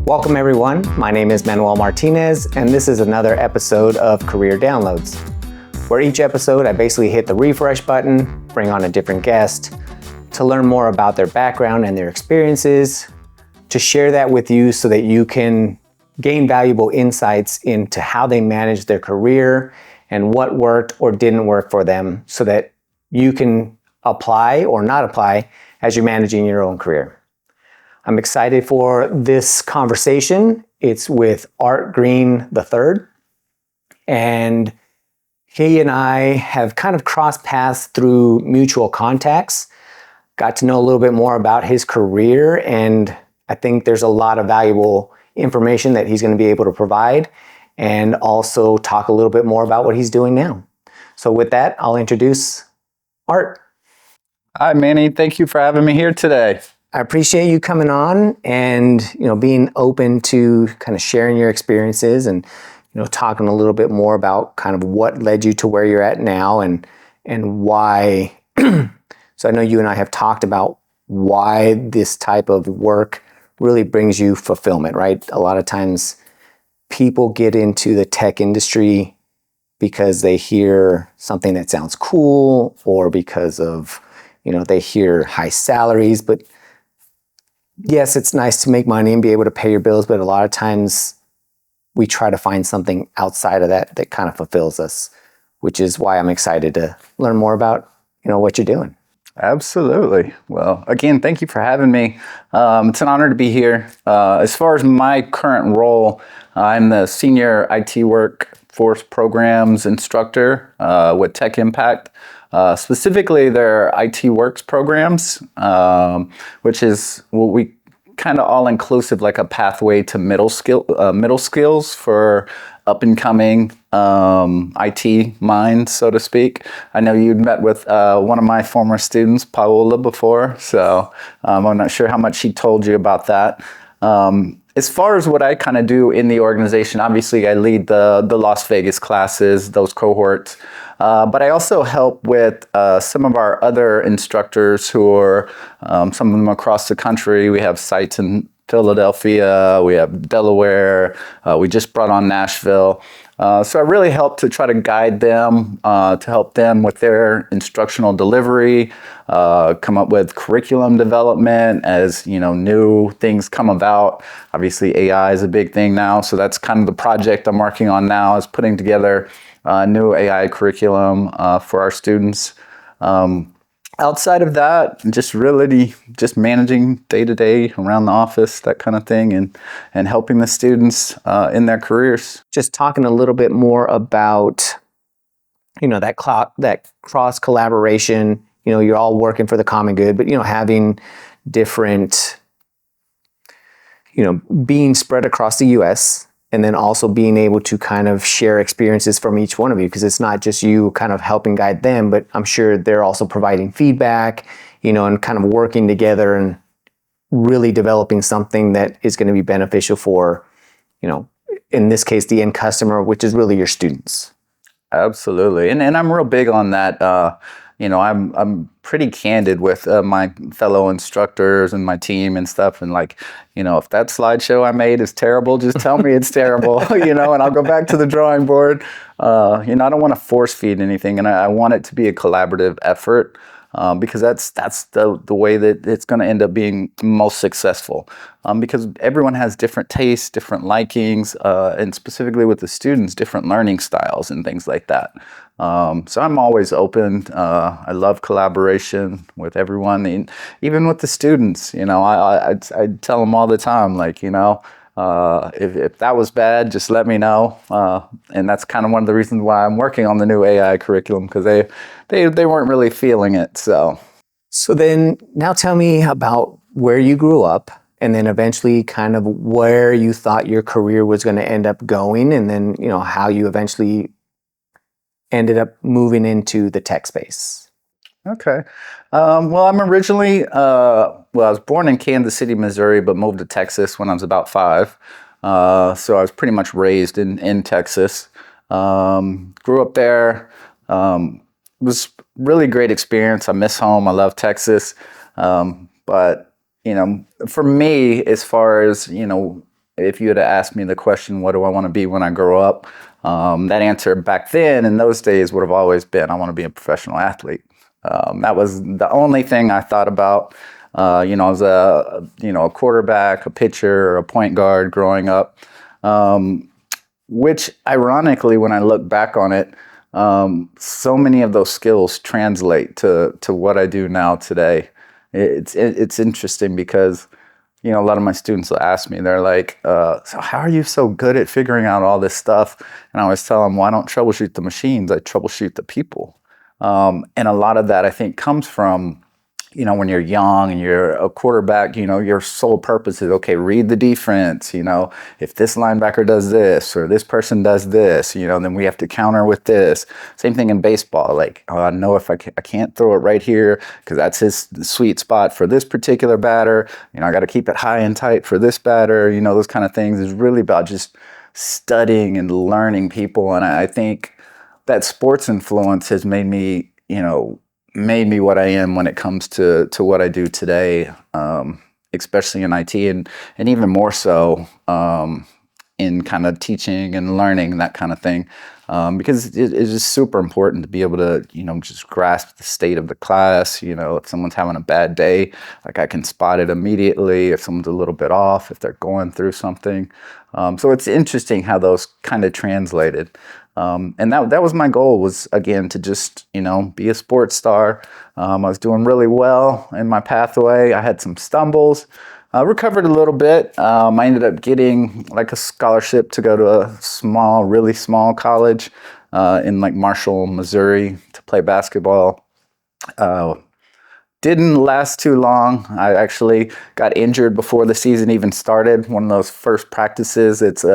Welcome everyone, my name is Manuel Martinez and this is another episode of Career Downloads, where each episode I basically hit the refresh button, bring on a different guest to learn more about their background and their experiences, to share that with you so that you can gain valuable insights into how they manage their career and what worked or didn't work for them so that you can apply or not apply as you're managing your own career. I'm excited for this conversation. It's with Art Green III, and he and I have kind of crossed paths through mutual contacts, got to know a little bit more about his career, and I think there's a lot of valuable information that he's going to be able to provide and also talk a little bit more about what he's doing now. So with that, I'll introduce Art. Hi, Manny. Thank you for having me here today. I appreciate you coming on and being open to kind of sharing your experiences and talking a little bit more about kind of what led you to where you're at now and why. So I know you and I have talked about why this type of work really brings you fulfillment, right? A lot of times people get into the tech industry because they hear something that sounds cool or because of they hear high salaries, but yes, it's nice to make money and be able to pay your bills, but a lot of times we try to find something outside of that that kind of fulfills us, which is why I'm excited to learn more about, what you're doing. Absolutely. Well, again, thank you for having me. It's an honor to be here. As far as my current role, I'm the Senior IT Workforce Programs Instructor with Tech Impact. Specifically, their IT Works programs, which is what we kind of all-inclusive, like a pathway to middle skills for up-and-coming IT minds, so to speak. I know you'd met with one of my former students, Paola, before, so I'm not sure how much she told you about that. As far as what I kind of do in the organization, obviously I lead the Las Vegas classes, those cohorts, but I also help with some of our other instructors who are, some of them across the country. We have sites in Philadelphia, we have Delaware, we just brought on Nashville. So I really help to try to guide them, to help them with their instructional delivery, come up with curriculum development as, new things come about. Obviously, AI is a big thing now, so that's kind of the project I'm working on now, is putting together a new AI curriculum for our students. Outside of that, just managing day-to-day around the office, that kind of thing, and helping the students in their careers. Just talking a little bit more about, that cross collaboration, you're all working for the common good, but, having different, being spread across the U.S., and then also being able to kind of share experiences from each one of you, because it's not just you kind of helping guide them, but I'm sure they're also providing feedback, and kind of working together and really developing something that is going to be beneficial for, in this case, the end customer, which is really your students. Absolutely. And I'm real big on that. I'm pretty candid with my fellow instructors and my team and stuff. And if that slideshow I made is terrible, just tell me it's terrible, and I'll go back to the drawing board. I don't want to force feed anything, and I want it to be a collaborative effort. Because that's the way that it's going to end up being most successful. Because everyone has different tastes, different likings, and specifically with the students, different learning styles and things like that. So I'm always open. I love collaboration with everyone, and even with the students. I tell them all the time, if that was bad, just let me know. And that's kind of one of the reasons why I'm working on the new AI curriculum, because they weren't really feeling it. So then now tell me about where you grew up and then eventually kind of where you thought your career was going to end up going, and then, how you eventually ended up moving into the tech space. Okay. Well, I'm originally, I was born in Kansas City, Missouri, but moved to Texas when I was about 5. So I was pretty much raised in Texas. Grew up there. It was really great experience. I miss home. I love Texas. But, for me, as far as, if you had asked me the question, what do I want to be when I grow up? That answer back then in those days would have always been, I want to be a professional athlete. That was the only thing I thought about. As a quarterback, a pitcher, or a point guard growing up. Which ironically, when I look back on it, so many of those skills translate to what I do now today. It's interesting because, a lot of my students will ask me, they're like, so how are you so good at figuring out all this stuff? And I always tell them, well, I don't troubleshoot the machines, I troubleshoot the people. And a lot of that I think comes from, when you're young and you're a quarterback, your sole purpose is, okay, read the defense. If this linebacker does this or this person does this, then we have to counter with this. Same thing in baseball. Like, oh, I know if I can't throw it right here because that's his sweet spot for this particular batter. I got to keep it high and tight for this batter. Those kind of things is really about just studying and learning people. And I think that sports influence has made me what I am when it comes to what I do today, especially in IT and even more so in kind of teaching and learning, that kind of thing. Because it's just super important to be able to, just grasp the state of the class. If someone's having a bad day, like I can spot it immediately. If someone's a little bit off, if they're going through something. So it's interesting how those kind of translated. And that was my goal, was again to just be a sports star. I was doing really well in my pathway. I had some stumbles. I recovered a little bit. I ended up getting like a scholarship to go to a really small college in like Marshall, Missouri, to play basketball. Didn't last too long. I actually got injured before the season even started. One of those first practices. It's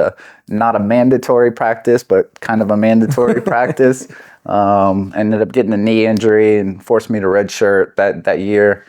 not a mandatory practice, but kind of a mandatory practice. Ended up getting a knee injury and forced me to redshirt that year.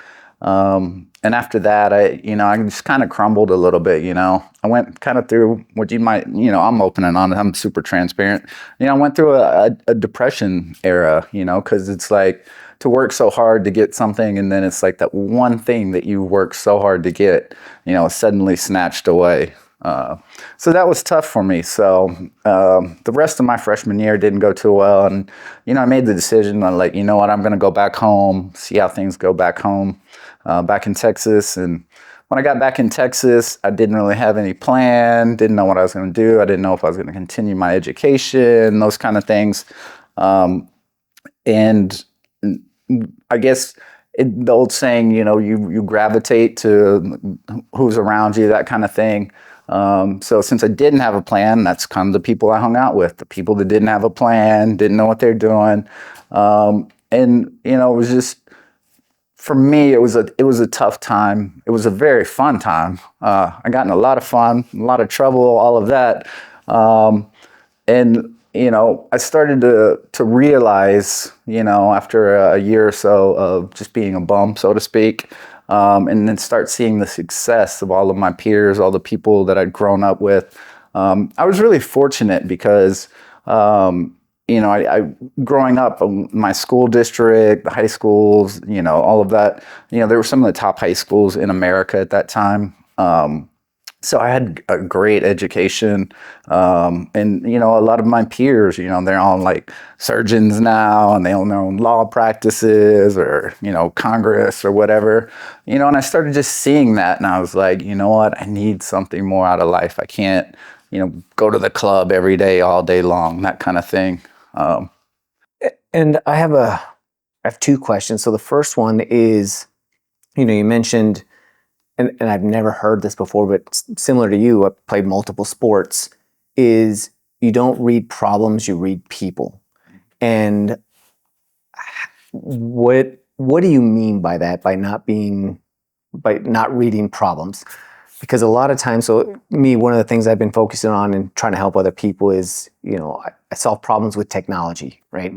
And after that, I just kind of crumbled a little bit. I went kind of through what you might, I'm open and honest. I'm super transparent. I went through a depression era, because it's like, to work so hard to get something, and then it's like that one thing that you work so hard to get, is suddenly snatched away. So that was tough for me. So the rest of my freshman year didn't go too well, and I made the decision. I'm like, what, I'm going to go back home, see how things go back home, back in Texas. And when I got back in Texas, I didn't really have any plan, didn't know what I was going to do. I didn't know if I was going to continue my education, those kind of things. And I guess the old saying, you gravitate to who's around you, that kind of thing. So since I didn't have a plan, that's kind of the people I hung out with, the people that didn't have a plan, didn't know what they're doing. And, it was just, for me, it was a tough time. It was a very fun time. I got in a lot of fun, a lot of trouble, all of that. And I started to realize, after a year or so of just being a bum, so to speak, and then start seeing the success of all of my peers, all the people that I'd grown up with. I was really fortunate because, I growing up, my school district, the high schools, all of that, there were some of the top high schools in America at that time. So I had a great education, and a lot of my peers, they're all like surgeons now, and they own their own law practices, or Congress or whatever, and I started just seeing that, and I was like, what, I need something more out of life. I can't, go to the club every day, all day long, that kind of thing. And I have two questions. So the first one is, you mentioned, and I've never heard this before, but similar to you, I played multiple sports, is you don't read problems, you read people. And what do you mean by that, by not reading problems? Because a lot of times, so me, one of the things I've been focusing on and trying to help other people is, I solve problems with technology, right?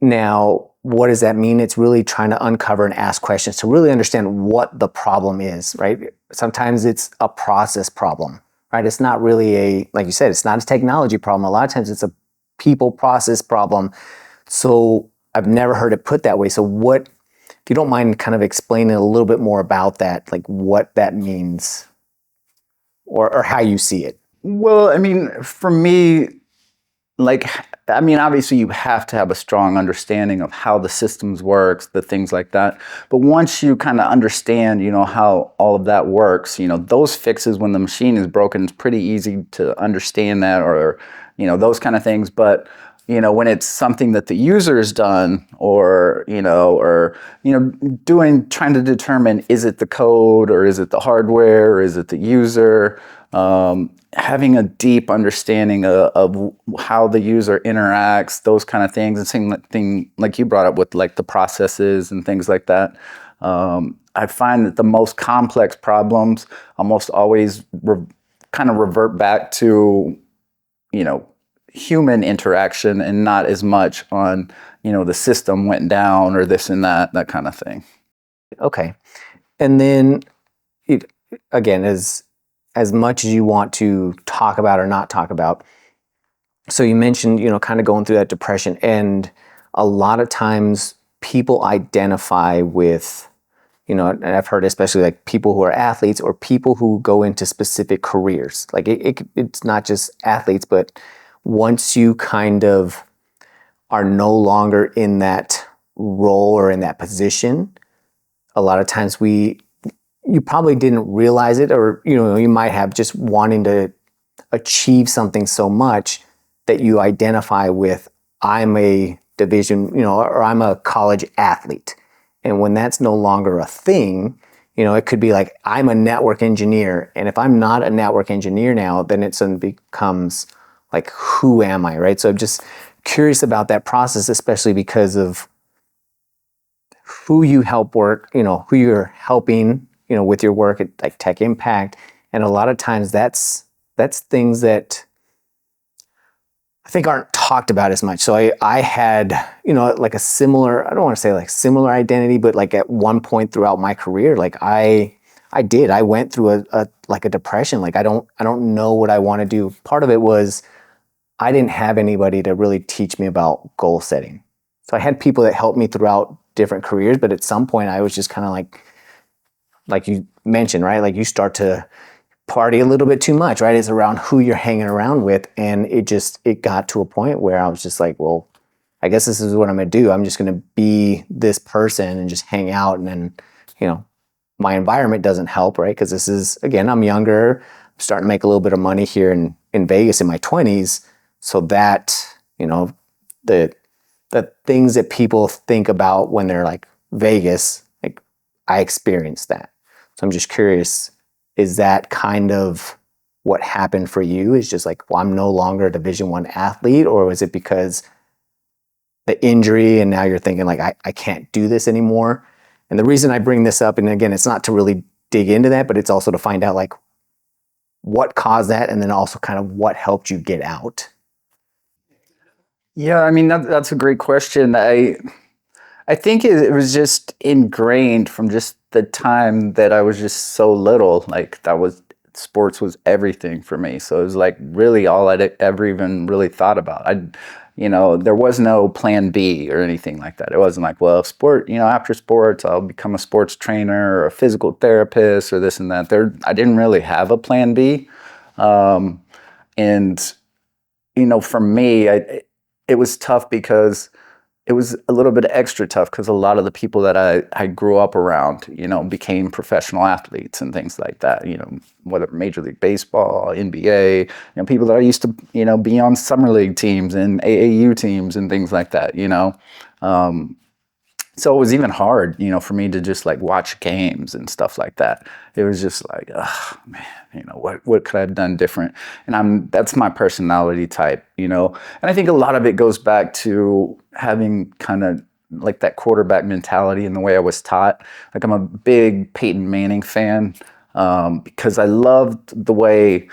Now, what does that mean? It's really trying to uncover and ask questions to really understand what the problem is, right? Sometimes it's a process problem, right? It's not really like you said, it's not a technology problem. A lot of times it's a people process problem. So I've never heard it put that way. So what, if you don't mind kind of explaining a little bit more about that, like what that means. or how you see it? Well, I mean, for me, obviously you have to have a strong understanding of how the systems works, the things like that. But once you kind of understand, how all of that works, those fixes when the machine is broken, it's pretty easy to understand that, or, those kind of things. But, when it's something that the user's done, or, trying to determine, is it the code, or is it the hardware, or is it the user? Having a deep understanding of how the user interacts, those kind of things, and thing like you brought up with like the processes and things like that. I find that the most complex problems almost always kind of revert back to, human interaction, and not as much on, the system went down or this and that kind of thing. Okay. And then again, as much as you want to talk about or not talk about. So you mentioned, kind of going through that depression, and a lot of times people identify with, and I've heard especially like people who are athletes or people who go into specific careers. Like it's not just athletes, but once you kind of are no longer in that role or in that position, a lot of times you probably didn't realize it, or you might have just wanting to achieve something so much that you identify with, I'm a division, or I'm a college athlete. And when that's no longer a thing, it could be like, I'm a network engineer. And if I'm not a network engineer now, then it suddenly becomes like, who am I, right? So I'm just curious about that process, especially because of who you help work, who you're helping, with your work at like Tech Impact. And a lot of times that's things that I think aren't talked about as much. So I had, like a similar, I don't want to say like similar identity, but like at one point throughout my career, like I went through a depression. Like I don't know what I want to do. Part of it was I didn't have anybody to really teach me about goal setting. So I had people that helped me throughout different careers, but at some point I was just kind of like you mentioned, right? Like you start to party a little bit too much, right? It's around who you're hanging around with. And it got to a point where I was just like, well, I guess this is what I'm going to do. I'm just going to be this person and just hang out. And then, my environment doesn't help, right? Because this is, again, I'm younger, I'm starting to make a little bit of money here in Vegas in my 20s. So that, the things that people think about when they're like Vegas, like I experienced that. So I'm just curious, is that kind of what happened for you? Is just like, well, I'm no longer a Division I athlete, or was it because the injury and now you're thinking like, I can't do this anymore? And the reason I bring this up, and again, it's not to really dig into that, but it's also to find out like what caused that, and then also kind of what helped you get out. Yeah, I mean, that's a great question. I think it was just ingrained from just the time that I was just so little. Like sports was everything for me. So it was like really all I'd ever even really thought about. There was no plan B or anything like that. It wasn't like, well, after sports, I'll become a sports trainer or a physical therapist or this and that. I didn't really have a plan B. And for me, it was tough because it was a little bit extra tough because a lot of the people that I grew up around, became professional athletes and things like that, whether Major League Baseball, NBA, people that I used to, be on summer league teams and AAU teams and things like that, So it was even hard, for me to just like watch games and stuff like that. It was just like, oh man, what could I have done different? And that's my personality type, And I think a lot of it goes back to having kind of like that quarterback mentality and the way I was taught. Like I'm a big Peyton Manning fan, because I loved the way,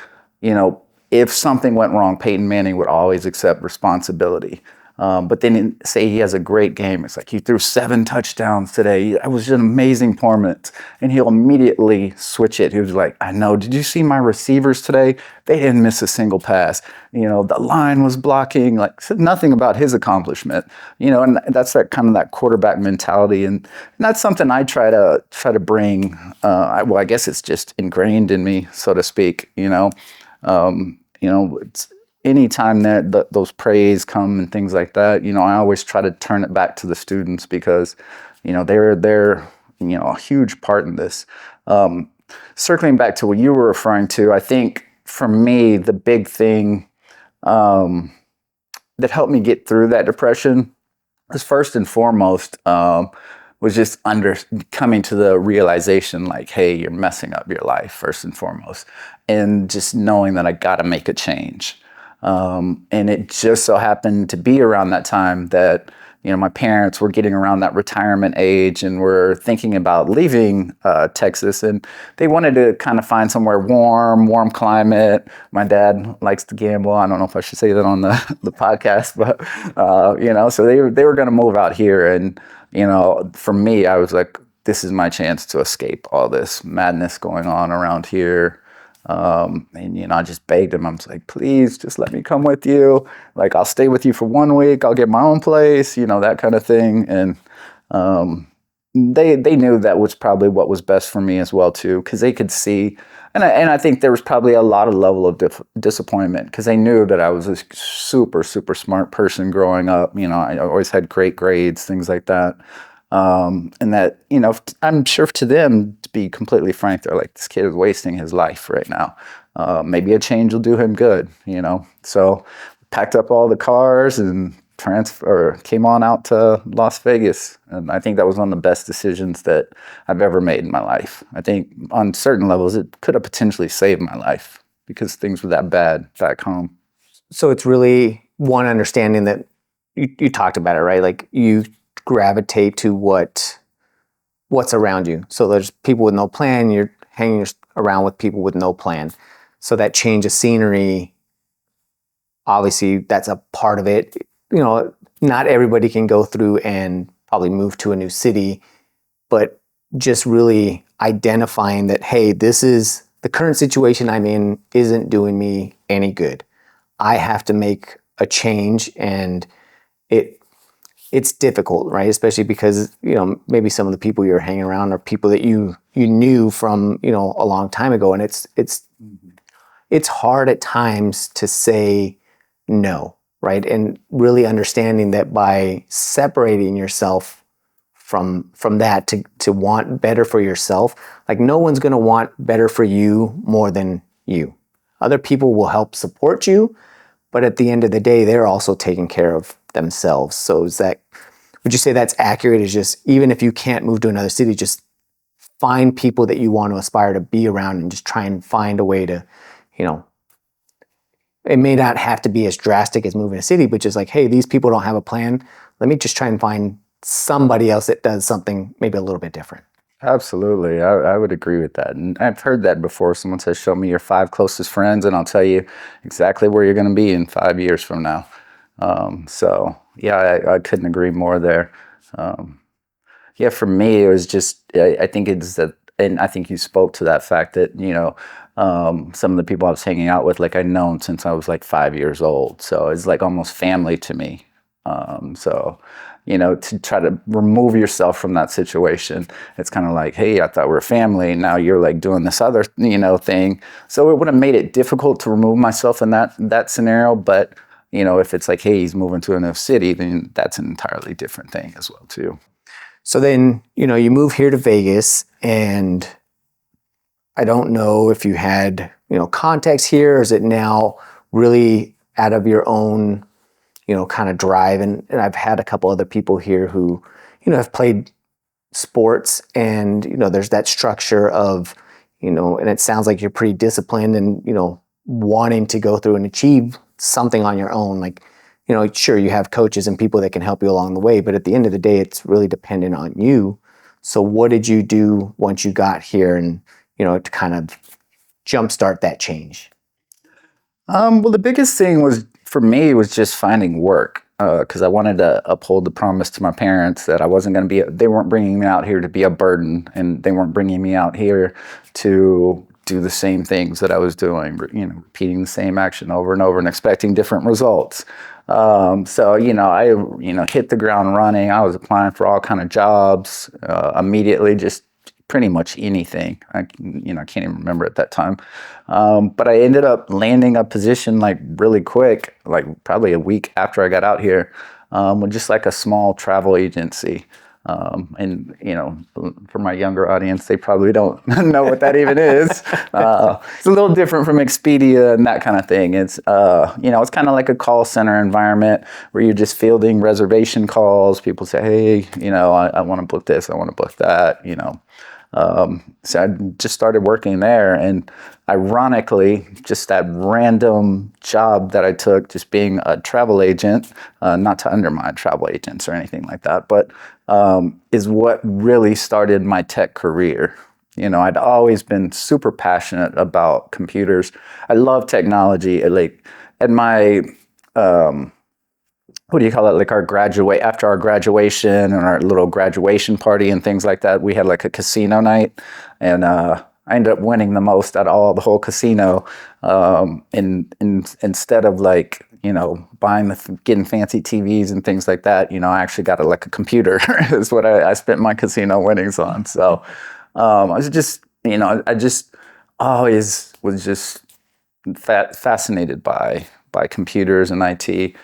if something went wrong, Peyton Manning would always accept responsibility. But then say he has a great game. It's like he threw 7 touchdowns today. That was an amazing performance. And he'll immediately switch it. He was like, I know, did you see my receivers today? They didn't miss a single pass. The line was blocking, like said nothing about his accomplishment, and that's that kind of that quarterback mentality. And that's something I try to bring. I guess it's just ingrained in me, so to speak, it's anytime that those praise come and things like that, I always try to turn it back to the students because, they're a huge part in this. Circling back to what you were referring to, I think for me, the big thing that helped me get through that depression was first and foremost, was just coming to the realization like, hey, you're messing up your life first and foremost. And just knowing that I got to make a change. And it just so happened to be around that time that, my parents were getting around that retirement age and were thinking about leaving Texas. And they wanted to kind of find somewhere warm climate. My dad likes to gamble. I don't know if I should say that on the podcast, but, so they were going to move out here. And, for me, I was like, this is my chance to escape all this madness going on around here. And I just begged him. I was like, please just let me come with you. Like, I'll stay with you for 1 week. I'll get my own place, that kind of thing. And they knew that was probably what was best for me as well too, because they could see, and I think there was probably a lot of level of disappointment because they knew that I was a super smart person growing up. I always had great grades, things like that. And that, I'm sure to them, to be completely frank, they're like, this kid is wasting his life right now. Maybe a change will do him good, So packed up all the cars and came on out to Las Vegas. And I think that was one of the best decisions that I've ever made in my life. I think on certain levels, it could have potentially saved my life because things were that bad back home. So it's really one understanding that you talked about it, right? Like you gravitate to what's around you. So there's people with no plan, you're hanging around with people with no plan. So that change of scenery, obviously that's a part of it. Not everybody can go through and probably move to a new city, but just really identifying that, hey, this is the current situation I'm in isn't doing me any good. I have to make a change, and it's difficult, right? Especially because, maybe some of the people you're hanging around are people that you knew from, a long time ago. And it's hard at times to say no, right? And really understanding that by separating yourself from that to want better for yourself, like no one's going to want better for you more than you. Other people will help support you, but at the end of the day, they're also taking care of themselves. So would you say that's accurate? Is just, even if you can't move to another city, just find people that you want to aspire to be around and just try and find a way to, it may not have to be as drastic as moving a city, but just like, hey, these people don't have a plan. Let me just try and find somebody else that does something maybe a little bit different. Absolutely. I would agree with that. And I've heard that before. Someone says, show me your 5 closest friends and I'll tell you exactly where you're going to be in 5 years from now. So yeah, I couldn't agree more there. For me, it was just, I think it's that, and I think you spoke to that fact that, some of the people I was hanging out with, like I'd known since I was like 5 years old. So it's like almost family to me. To try to remove yourself from that situation, it's kind of like, hey, I thought we were family. Now you're like doing this other, thing. So it would have made it difficult to remove myself in that scenario. But, if it's like, hey, he's moving to a new city, then that's an entirely different thing as well, too. So then, you move here to Vegas, and I don't know if you had, context here, or is it now really out of your own kind of drive. And I've had a couple other people here who, have played sports, and, there's that structure of, and it sounds like you're pretty disciplined and, wanting to go through and achieve something on your own. Like, sure, you have coaches and people that can help you along the way, but at the end of the day, it's really dependent on you. So what did you do once you got here and, to kind of jumpstart that change? Well, the biggest thing was, for me, was just finding work. because I wanted to uphold the promise to my parents that I wasn't going to be, they weren't bringing me out here to be a burden, and they weren't bringing me out here to do the same things that I was doing, repeating the same action over and over and expecting different results. So, I, hit the ground running. I was applying for all kind of jobs, immediately, just pretty much anything. I can't even remember at that time. But I ended up landing a position like really quick, like probably a week after I got out here, with just like a small travel agency. And for my younger audience, they probably don't know what that even is. It's a little different from Expedia and that kind of thing. It's it's kind of like a call center environment where you're just fielding reservation calls. People say, hey, I want to book this, I want to book that, So I just started working there, and ironically, just that random job that I took, just being a travel agent, not to undermine travel agents or anything like that, but is what really started my tech career. I'd always been super passionate about computers. I love technology. Like at my what do you call it? Like after our graduation and our little graduation party and things like that, we had like a casino night, and I ended up winning the most out of the whole casino. And instead of like, getting fancy TVs and things like that, I actually got a computer is what I spent my casino winnings on. So, I was just, I just always was just fascinated by computers and IT.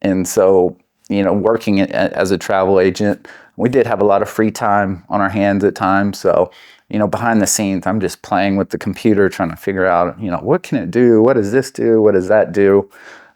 And so, working as a travel agent, we did have a lot of free time on our hands at times. So, behind the scenes, I'm just playing with the computer, trying to figure out, what can it do? What does this do? What does that do?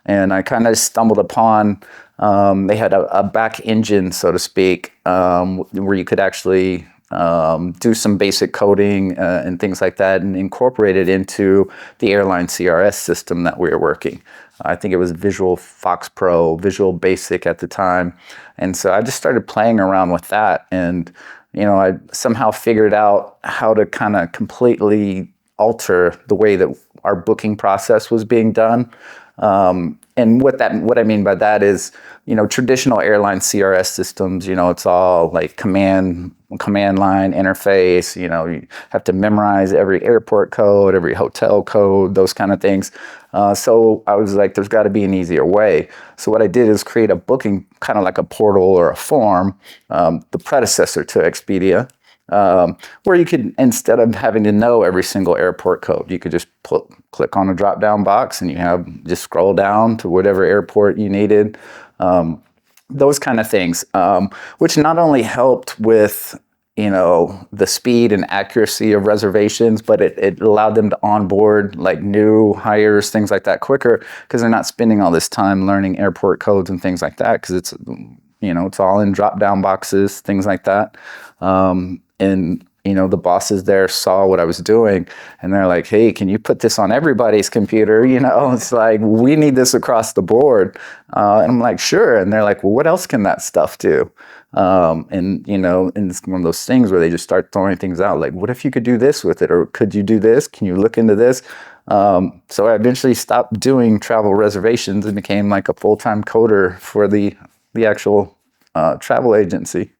And I kind of stumbled upon, they had a back engine, so to speak, where you could actually do some basic coding and things like that, and incorporate it into the airline CRS system that we were working. I think it was Visual Fox Pro, Visual Basic at the time. And so I just started playing around with that. And, I somehow figured out how to kind of completely alter the way that our booking process was being done. And what I mean by that is, traditional airline CRS systems, it's all like command line interface. You have to memorize every airport code, every hotel code, those kind of things. So I was like, there's got to be an easier way. So what I did is create a booking, kind of like a portal or a form, the predecessor to Expedia, where you could, instead of having to know every single airport code, you could just click on a drop-down box, and just scroll down to whatever airport you needed. Those kind of things, which not only helped with, the speed and accuracy of reservations, but it allowed them to onboard like new hires, things like that quicker, because they're not spending all this time learning airport codes and things like that, because it's, it's all in drop-down boxes, things like that. And the bosses there saw what I was doing, and they're like, hey, can you put this on everybody's computer? It's like, we need this across the board. And I'm like, sure. And they're like, well, what else can that stuff do? And it's one of those things where they just start throwing things out. Like, what if you could do this with it? Or could you do this? Can you look into this? So I eventually stopped doing travel reservations and became like a full-time coder for the actual travel agency.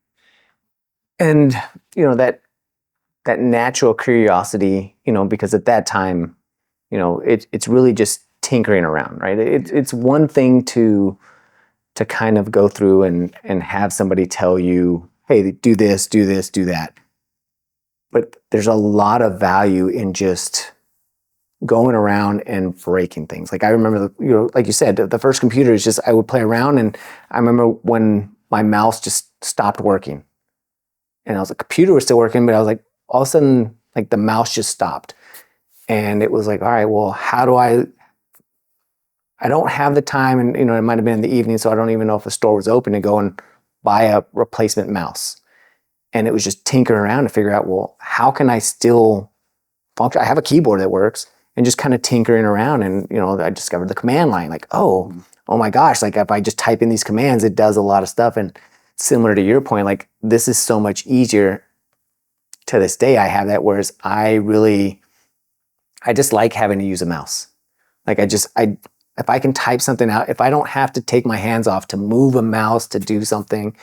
And, that natural curiosity, because at that time, it's really just tinkering around, right? It's one thing to kind of go through and have somebody tell you, hey, do this, do this, do that. But there's a lot of value in just going around and breaking things. Like I remember, like you said, the first computer is just, I would play around, and I remember when my mouse just stopped working. And I was like, computer was still working, but I was like, all of a sudden, like the mouse just stopped. And it was like, all right, well, how do I don't have the time, and it might have been in the evening, so I don't even know if the store was open to go and buy a replacement mouse. And it was just tinkering around to figure out, well, how can I still function? I have a keyboard that works, and just kind of tinkering around. And, I discovered the command line, like, oh my gosh, like if I just type in these commands, it does a lot of stuff. And similar to your point, like this is so much easier. To this day, I have that, whereas I just like having to use a mouse. Like I if I can type something out, if I don't have to take my hands off to move a mouse to do something,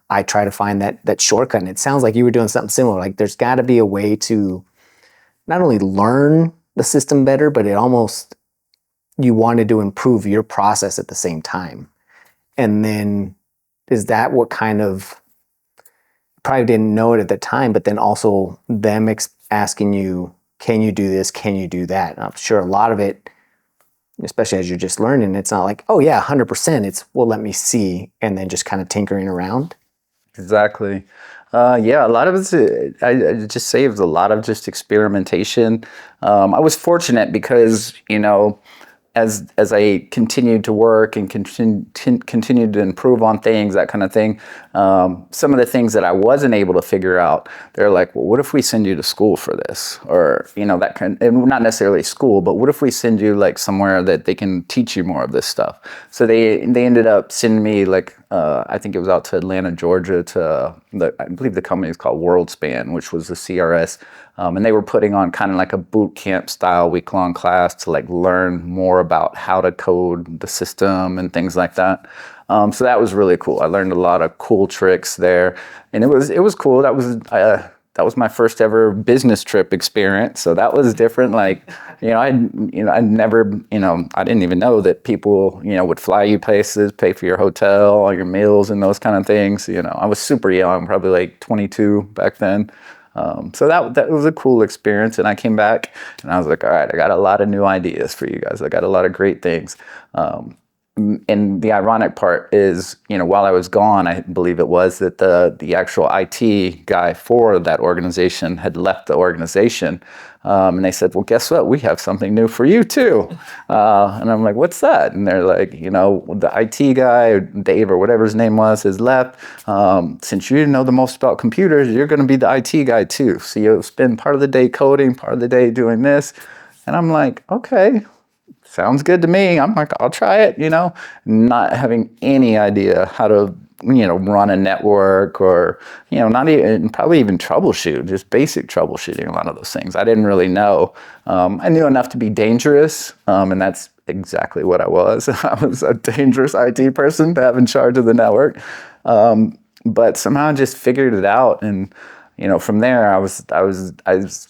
I try to find that shortcut. And it sounds like you were doing something similar. Like there's got to be a way to not only learn the system better, but it almost, you wanted to improve your process at the same time. And then is that what kind of, probably didn't know it at the time, but then also them asking you, can you do this? Can you do that? And I'm sure a lot of it, especially as you're just learning, it's not like, oh yeah, 100%. It's, well, let me see. And then just kind of tinkering around. Exactly. Yeah, a lot of it, I just say it was a lot of just experimentation. I was fortunate because, as I continued to work and continued to improve on things, that kind of thing, some of the things that I wasn't able to figure out, they're like, well, what if we send you to school for this? Or, that kind, and not necessarily school, but what if we send you like somewhere that they can teach you more of this stuff? So they ended up sending me like, I think it was out to Atlanta, Georgia, to I believe the company is called WorldSpan, which was the CRS. And they were putting on kind of like a boot camp style week-long class to like learn more about how to code the system and things like that. So that was really cool. I learned a lot of cool tricks there, and it was cool. That was my first ever business trip experience. So that was different. Like, I never, I didn't even know that people, would fly you places, pay for your hotel, all your meals and those kind of things. I was super young, probably like 22 back then. So that was a cool experience. And I came back and I was like, all right, I got a lot of new ideas for you guys. I got a lot of great things. And the ironic part is, while I was gone, I believe it was that the actual IT guy for that organization had left the organization. And they said, well, guess what? We have something new for you too. And I'm like, what's that? And they're like, the IT guy, Dave or whatever his name was, has left. Since you know the most about computers, you're going to be the IT guy too. So you'll spend part of the day coding, part of the day doing this. And I'm like, okay. Sounds good to me. I'm like, I'll try it, not having any idea how to, run a network or, not even, probably even troubleshoot, just basic troubleshooting, a lot of those things. I didn't really know. I knew enough to be dangerous, and that's exactly what I was. I was a dangerous IT person to have in charge of the network. But somehow I just figured it out. And, from there, I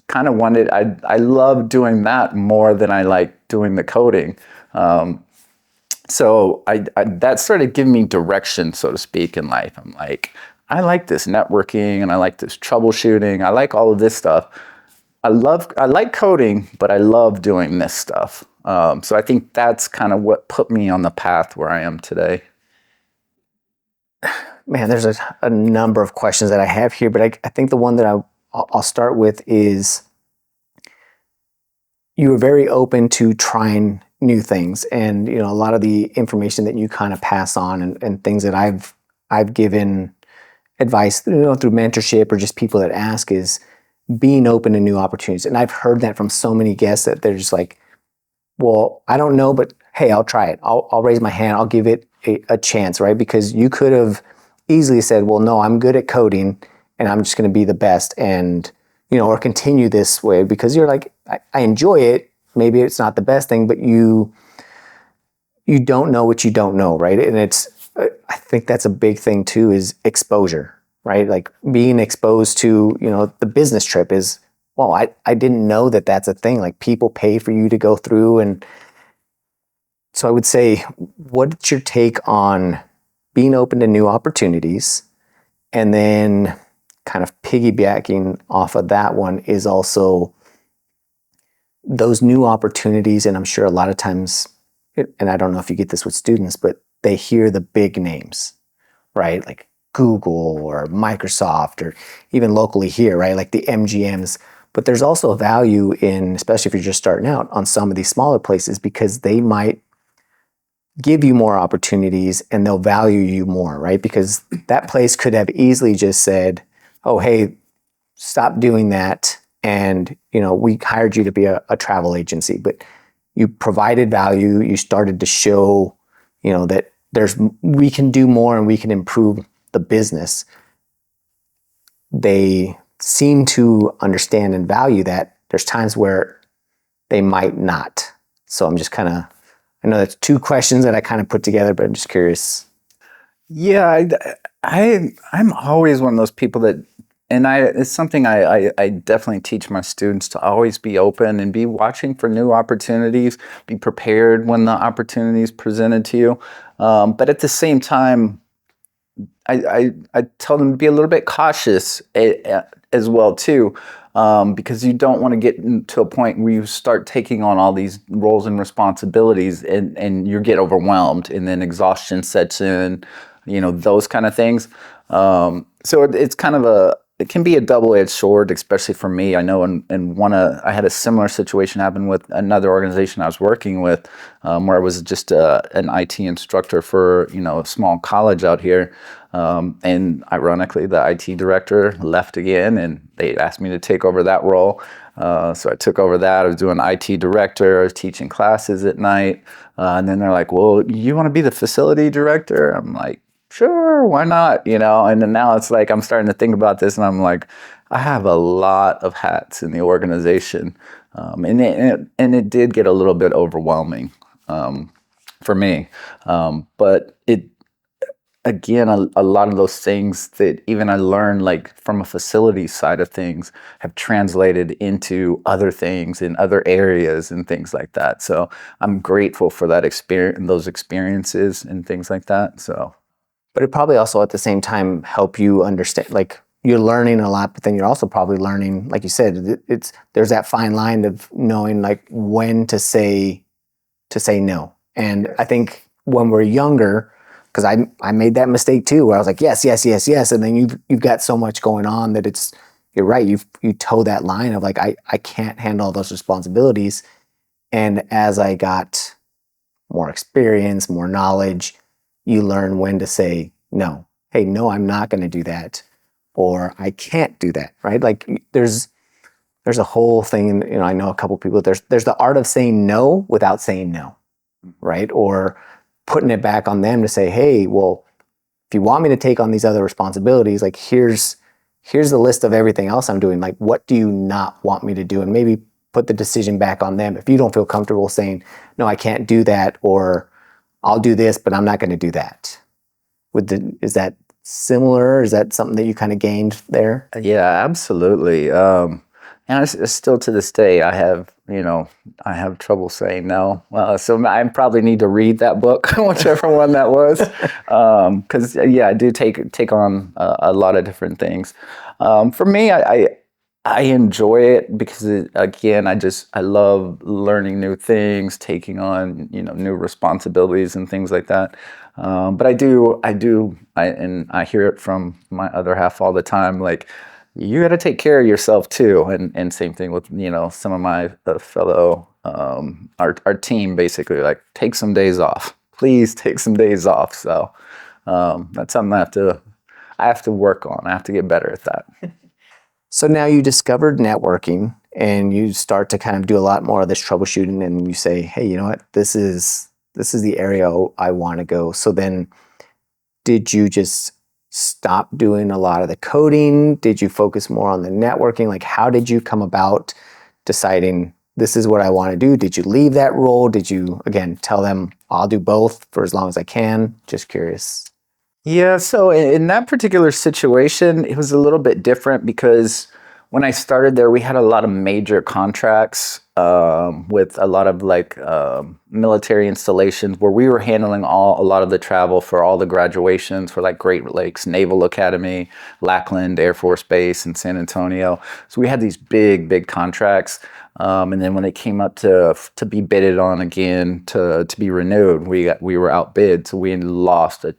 kind of wanted, I loved doing that more than I liked doing the coding. So that started giving me direction, so to speak, in life. I'm like, I like this networking and I like this troubleshooting. I like all of this stuff. I like coding, but I love doing this stuff. So I think that's kind of what put me on the path where I am today. Man, there's a number of questions that I have here, but I think the one that I'll start with is you were very open to trying new things, and a lot of the information that you kind of pass on and things that I've given advice through mentorship or just people that ask is being open to new opportunities. And I've heard that from so many guests that they're just like, well, I don't know, but hey, I'll try it. I'll raise my hand. I'll give it a chance, right? Because you could have easily said, well, no, I'm good at coding and I'm just going to be the best and, or continue this way because you're like, I enjoy it. Maybe it's not the best thing, but you don't know what you don't know, right? And I think that's a big thing too, is exposure, right? Like being exposed to, the business trip is, well, I didn't know that that's a thing. Like people pay for you to go through. And so I would say, what's your take on being open to new opportunities? And then kind of piggybacking off of that one is also those new opportunities. And I'm sure a lot of times, and I don't know if you get this with students, but they hear the big names, right? Like Google or Microsoft or even locally here, right? Like the MGMs. But there's also a value in, especially if you're just starting out, on some of these smaller places because they might give you more opportunities and they'll value you more, right? Because that place could have easily just said, oh, hey, stop doing that. And, we hired you to be a travel agency, but you provided value. You started to show, that we can do more and we can improve the business. They seem to understand and value that. There's times where they might not. So I'm just kind of, I know that's two questions that I kind of put together, but I'm just curious. Yeah, I'm always one of those people that, and it's something I definitely teach my students to always be open and be watching for new opportunities, be prepared when the opportunity is presented to you. But at the same time, I tell them to be a little bit cautious as well too, because you don't want to get to a point where you start taking on all these roles and responsibilities, and you get overwhelmed, and then exhaustion sets in, those kind of things. So it's kind of it can be a double-edged sword, especially for me. I know I had a similar situation happen with another organization I was working with, where I was just an IT instructor for a small college out here, and ironically, the IT director left again, and they asked me to take over that role. So I took over that. I was doing IT director. I was teaching classes at night, and then they're like, "Well, you want to be the facility director?" I'm like, sure, why not? And then now it's like I'm starting to think about this, and I'm like, I have a lot of hats in the organization, and it did get a little bit overwhelming for me. But it again, a lot of those things that even I learned, like from a facility side of things, have translated into other things in other areas and things like that. So I'm grateful for that experience and those experiences and things like that. So. But it probably also at the same time help you understand, like you're learning a lot, but then you're also probably learning, like you said, there's that fine line of knowing like when to say no. And I think when we're younger, because I made that mistake too, where I was like, yes, yes, yes, yes. And then you've got so much going on that you're right. You toe that line of like, I can't handle all those responsibilities. And as I got more experience, more knowledge, you learn when to say no. Hey, no, I'm not going to do that, or I can't do that. Right? Like there's a whole thing. I know a couple people. There's the art of saying no without saying no, right? Or putting it back on them to say, hey, well, if you want me to take on these other responsibilities, like here's the list of everything else I'm doing. Like, what do you not want me to do? And maybe put the decision back on them if you don't feel comfortable saying, no, I can't do that, or I'll do this, but I'm not going to do that. Is that similar? Is that something that you kind of gained there? Yeah, absolutely. And still to this day, I have trouble saying no. So I probably need to read that book, whichever one that was, because I do take on a lot of different things. For me, I enjoy it because again, I love learning new things, taking on new responsibilities and things like that. But I hear it from my other half all the time, like you got to take care of yourself too. And same thing with some of my fellow our team, basically like take some days off, please take some days off. So that's something I have to work on. I have to get better at that. So now you discovered networking and you start to kind of do a lot more of this troubleshooting, and you say, hey, you know what, this is the area I want to go. So then did you just stop doing a lot of the coding? Did you focus more on the networking? Like how did you come about deciding this is what I want to do? Did you leave that role? Did you, again, tell them I'll do both for as long as I can? Just curious. Yeah, so in that particular situation, it was a little bit different because when I started there, we had a lot of major contracts with a lot of military installations where we were handling a lot of the travel for all the graduations for like Great Lakes Naval Academy, Lackland Air Force Base in San Antonio. So we had these big contracts. And then when it came up to be bidded on again to be renewed, we were outbid, so we lost a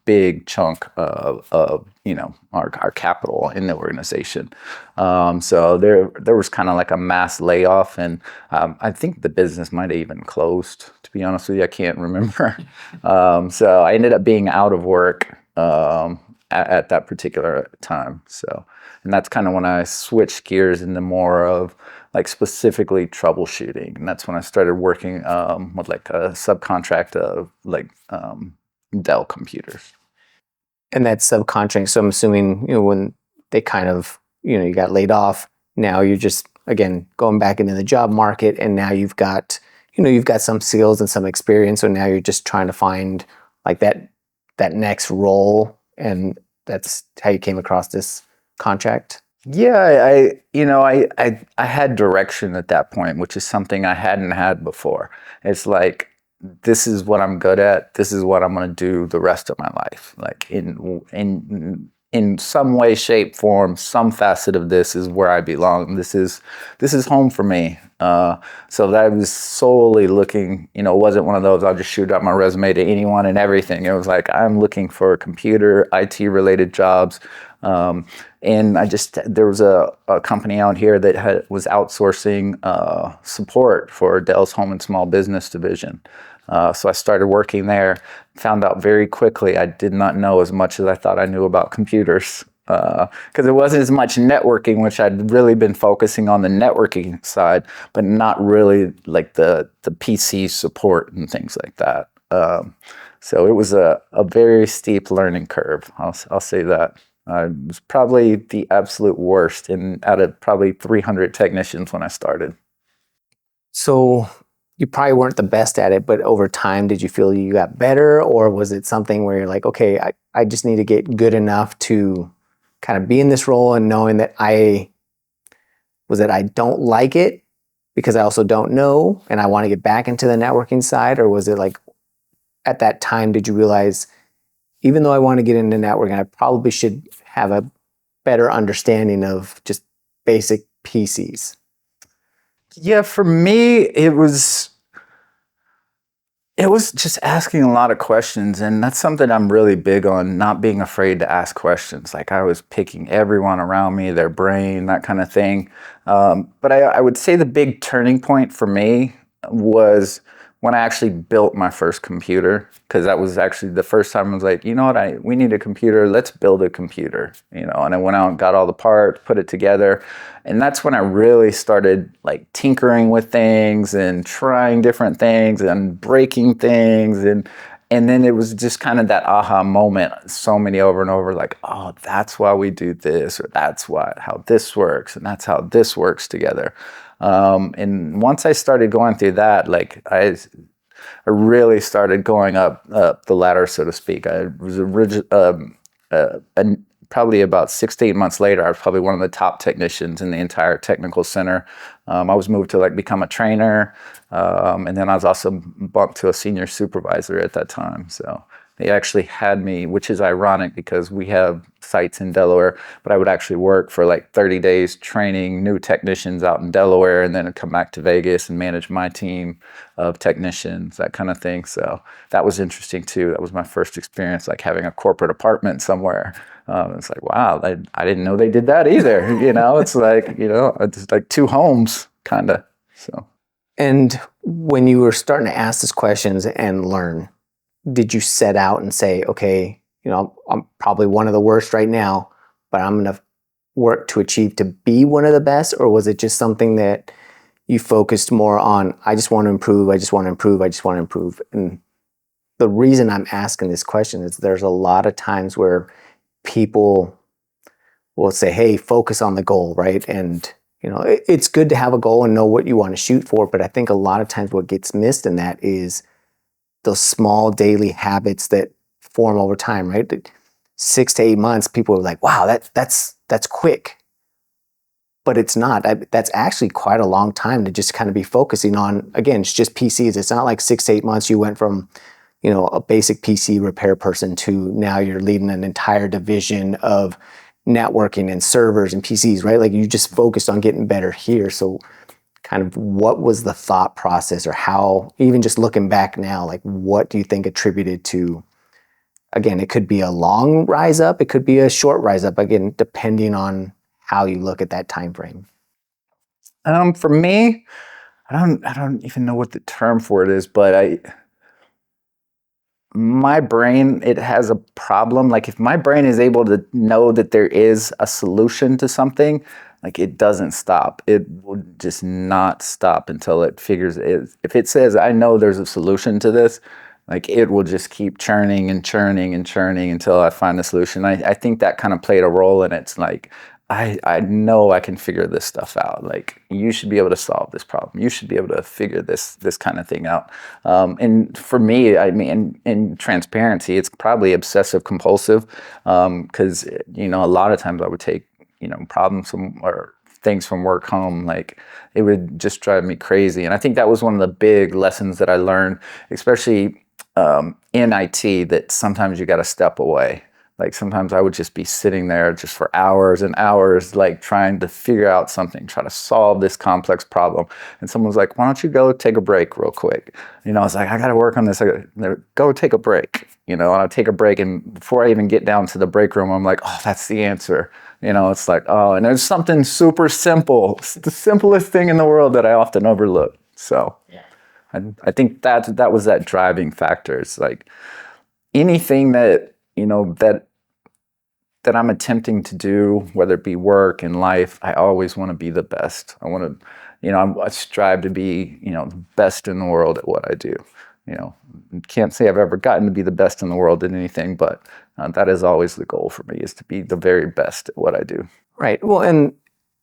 big chunk of our capital in the organization. So there was kind of like a mass layoff, and I think the business might have even closed, to be honest with you. I can't remember. So I ended up being out of work at that particular time. So, and that's kind of when I switched gears into more of like specifically troubleshooting, and that's when I started working with like a subcontract of like Dell computers. And that's subcontracting. So I'm assuming, when they kind of, you got laid off, now you're just, again, going back into the job market, and now you've got, you've got some skills and some experience, so now you're just trying to find like that next role, and that's how you came across this contract? Yeah, I had direction at that point, which is something I hadn't had before. It's like, this is what I'm good at. This is what I'm going to do the rest of my life. Like in some way, shape, form, some facet of this is where I belong. This is home for me. So that I was solely looking. It wasn't one of those I'll just shoot out my resume to anyone and everything. It was like, I'm looking for computer IT related jobs. And there was a company out here that was outsourcing support for Dell's home and small business division. So I started working there, found out very quickly I did not know as much as I thought I knew about computers. Because it wasn't as much networking, which I'd really been focusing on the networking side, but not really like the PC support and things like that. So it was a very steep learning curve. I'll say that. I was probably the absolute worst out of probably 300 technicians when I started. So you probably weren't the best at it, but over time, did you feel you got better, or was it something where you're like, okay, I just need to get good enough to kind of be in this role, and knowing that I don't like it because I also don't know and I want to get back into the networking side? Or was it like at that time, did you realize, even though I want to get into networking, I probably should have a better understanding of just basic PCs? Yeah, for me, it was just asking a lot of questions, and that's something I'm really big on, not being afraid to ask questions. Like, I was picking everyone around me, their brain, that kind of thing. But I would say the big turning point for me was when I actually built my first computer, because that was actually the first time I was like, you know what, we need a computer, let's build a computer, and I went out and got all the parts, put it together, and that's when I really started like tinkering with things and trying different things and breaking things, and then it was just kind of that aha moment, so many over and over, like, oh, that's why we do this, or that's how this works, and that's how this works together. And once I started going through that, like I really started going up the ladder, so to speak. I was probably about 6 to 8 months later, I was probably one of the top technicians in the entire technical center. I was moved to like become a trainer, and then I was also bumped to a senior supervisor at that time. So they actually had me, which is ironic because we have sites in Delaware, but I would actually work for like 30 days training new technicians out in Delaware, and then I'd come back to Vegas and manage my team of technicians, that kind of thing. So that was interesting too. That was my first experience, like having a corporate apartment somewhere. It's like, wow, I didn't know they did that either. It's like, it's like two homes kind of. So. And when you were starting to ask these questions and learn, did you set out and say, okay, I'm probably one of the worst right now, but I'm going to work to achieve to be one of the best? Or was it just something that you focused more on, I just want to improve, I just want to improve, I just want to improve? And the reason I'm asking this question is there's a lot of times where people will say, hey, focus on the goal, right? And it's good to have a goal and know what you want to shoot for, but I think a lot of times what gets missed in that is those small daily habits that form over time, right? 6 to 8 months, people are like, wow, that's quick. But it's not. That's actually quite a long time to just kind of be focusing on, again, it's just PCs. It's not like 6 to 8 months you went from, a basic PC repair person to now you're leading an entire division of networking and servers and PCs, right? Like, you just focused on getting better here. So kind of what was the thought process, or how, even just looking back now, like what do you think attributed to, again, it could be a long rise up, it could be a short rise up, again, depending on how you look at that time frame? For me, I don't even know what the term for it is, but my brain, it has a problem. Like, if my brain is able to know that there is a solution to something, like, it doesn't stop. It will just not stop until it figures it. If it says, I know there's a solution to this, like, it will just keep churning and churning and churning until I find a solution. I think that kind of played a role in it. It's like, I know I can figure this stuff out. Like, you should be able to solve this problem. You should be able to figure this kind of thing out. And for me, I mean, in transparency, it's probably obsessive compulsive, because a lot of times I would take problems or things from work home. Like, it would just drive me crazy. And I think that was one of the big lessons that I learned, especially in IT, that sometimes you got to step away. Like, sometimes I would just be sitting there just for hours and hours, like trying to figure out something, try to solve this complex problem. And someone's like, why don't you go take a break real quick? I was like, I got to work on this. Go take a break. And I'll take a break. And before I even get down to the break room, I'm like, oh, that's the answer. It's like, oh, and there's something super simple. It's the simplest thing in the world that I often overlook. So yeah. I think that was that driving factor. It's like anything that, that I'm attempting to do, whether it be work and life, I always want to be the best. I want to, I strive to be, the best in the world at what I do. Can't say I've ever gotten to be the best in the world at anything, but that is always the goal for me, is to be the very best at what I do. Right. Well, and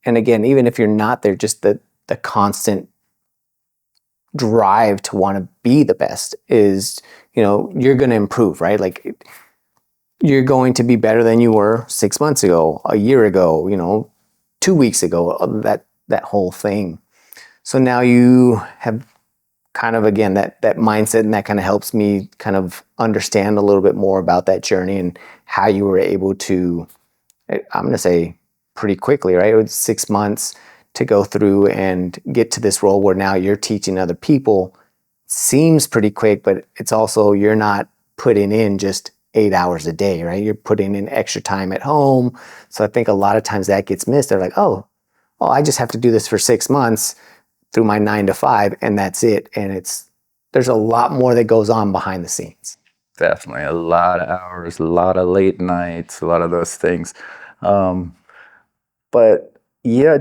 again, even if you're not there, just the constant drive to want to be the best is, you're going to improve, right? Like, you're going to be better than you were 6 months ago, a year ago, 2 weeks ago, that whole thing. So now you have kind of, again, that mindset, and that kind of helps me kind of understand a little bit more about that journey and how you were able to, I'm going to say pretty quickly, right? It was 6 months to go through and get to this role where now you're teaching other people. Seems pretty quick, but it's also, you're not putting in just 8 hours a day, right? You're putting in extra time at home. So I think a lot of times that gets missed. They're like, oh, I just have to do this for 6 months through my 9 to 5, and that's it. And there's a lot more that goes on behind the scenes. Definitely a lot of hours, a lot of late nights, a lot of those things. But yeah,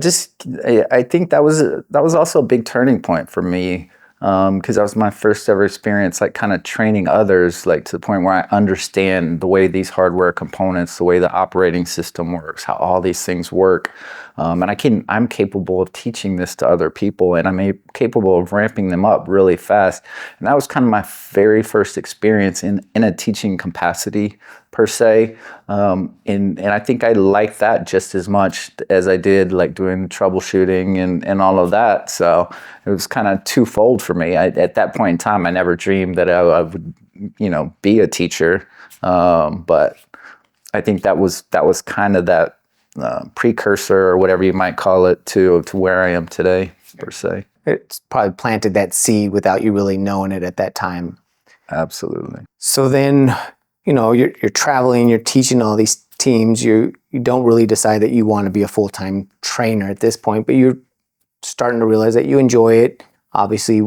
I think that was also a big turning point for me. Because that was my first ever experience, like kind of training others, like to the point where I understand the way these hardware components, the way the operating system works, how all these things work. And I'm capable of teaching this to other people, and I'm capable of ramping them up really fast. And that was kind of my very first experience in a teaching capacity, per se. And I think I liked that just as much as I did like doing troubleshooting and all of that. So it was kind of twofold for me. At that point in time, I never dreamed that I would, be a teacher. But I think that was kind of that precursor, or whatever you might call it, to where I am today, per se. It's probably planted that seed without you really knowing it at that time. Absolutely. So then, you're traveling, you're teaching all these teams. You don't really decide that you want to be a full-time trainer at this point, but you're starting to realize that you enjoy it. Obviously,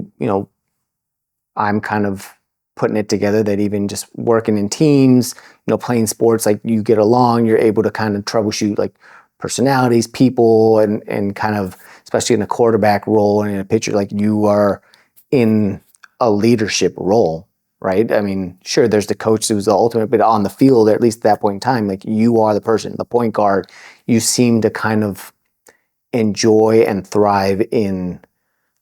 I'm kind of putting it together that even just working in teams, playing sports, like, you get along, you're able to kind of troubleshoot like personalities, people, and kind of, especially in a quarterback role and in a pitcher, like, you are in a leadership role, right? I mean, sure, there's the coach who's the ultimate, but on the field, at least at that point in time, like, you are the person, the point guard. You seem to kind of enjoy and thrive in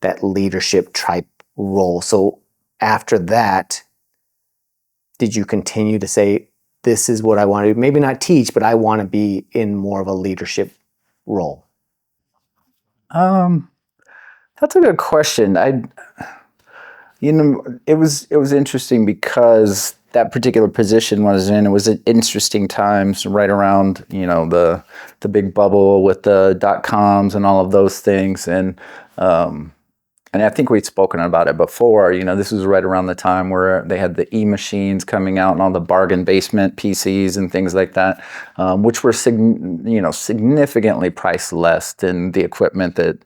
that leadership type role. So after that, did you continue to say, this is what I want to do? Maybe not teach, but I want to be in more of a leadership role. That's a good question. It was interesting because that particular position it was at interesting times, right around, the big bubble with the .coms and all of those things. And I think we'd spoken about it before. This was right around the time where they had the e-machines coming out and all the bargain basement PCs and things like that, which were significantly priced less than the equipment that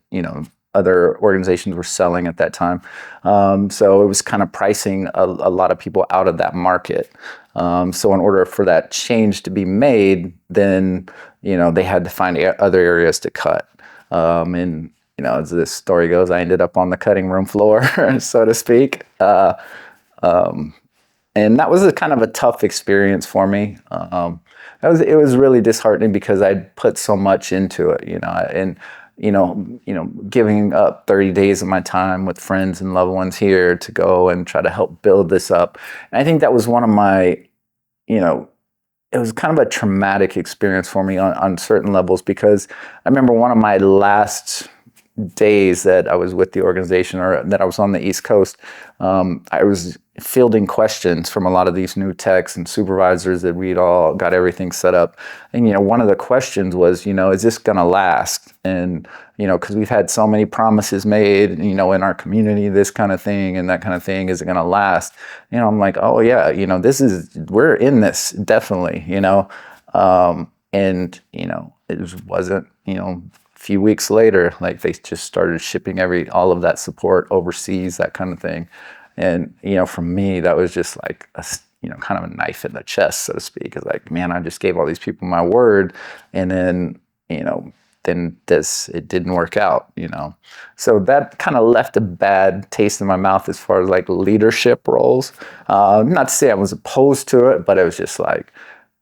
other organizations were selling at that time. So it was kind of pricing a lot of people out of that market. So in order for that change to be made, then they had to find other areas to cut. And as this story goes, I ended up on the cutting room floor, so to speak. And that was a kind of a tough experience for me. it was really disheartening because I'd put so much into it, and giving up 30 days of my time with friends and loved ones here to go and try to help build this up. And I think that was one of my, it was kind of a traumatic experience for me on certain levels, because I remember one of my last days that I was with the organization, or that I was on the East Coast, I was fielding questions from a lot of these new techs and supervisors that we'd all got everything set up. And, one of the questions was, is this going to last? And, because we've had so many promises made, in our community, this kind of thing and that kind of thing, is it going to last? I'm like, oh yeah, we're in this, definitely, and, it wasn't, few weeks later, like they just started shipping all of that support overseas, that kind of thing. And, for me, that was just like kind of a knife in the chest, so to speak. It's like, man, I just gave all these people my word, and then, it didn't work out, So that kind of left a bad taste in my mouth as far as like leadership roles. Not to say I was opposed to it, but it was just like,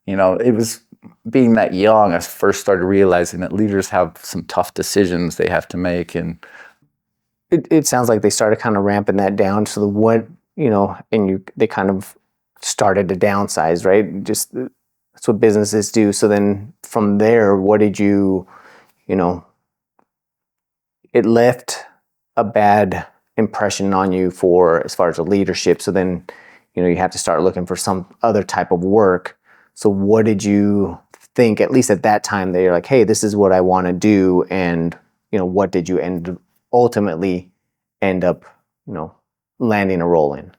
it was, being that young, I first started realizing that leaders have some tough decisions they have to make. And it sounds like they started kind of ramping that down to they kind of started to downsize, right? Just that's what businesses do. So then from there, what did it left a bad impression on you as far as the leadership. So then, you have to start looking for some other type of work. So what did you think, at least at that time, that you're like, hey, this is what I want to do? And, what did you ultimately end up, landing a role in?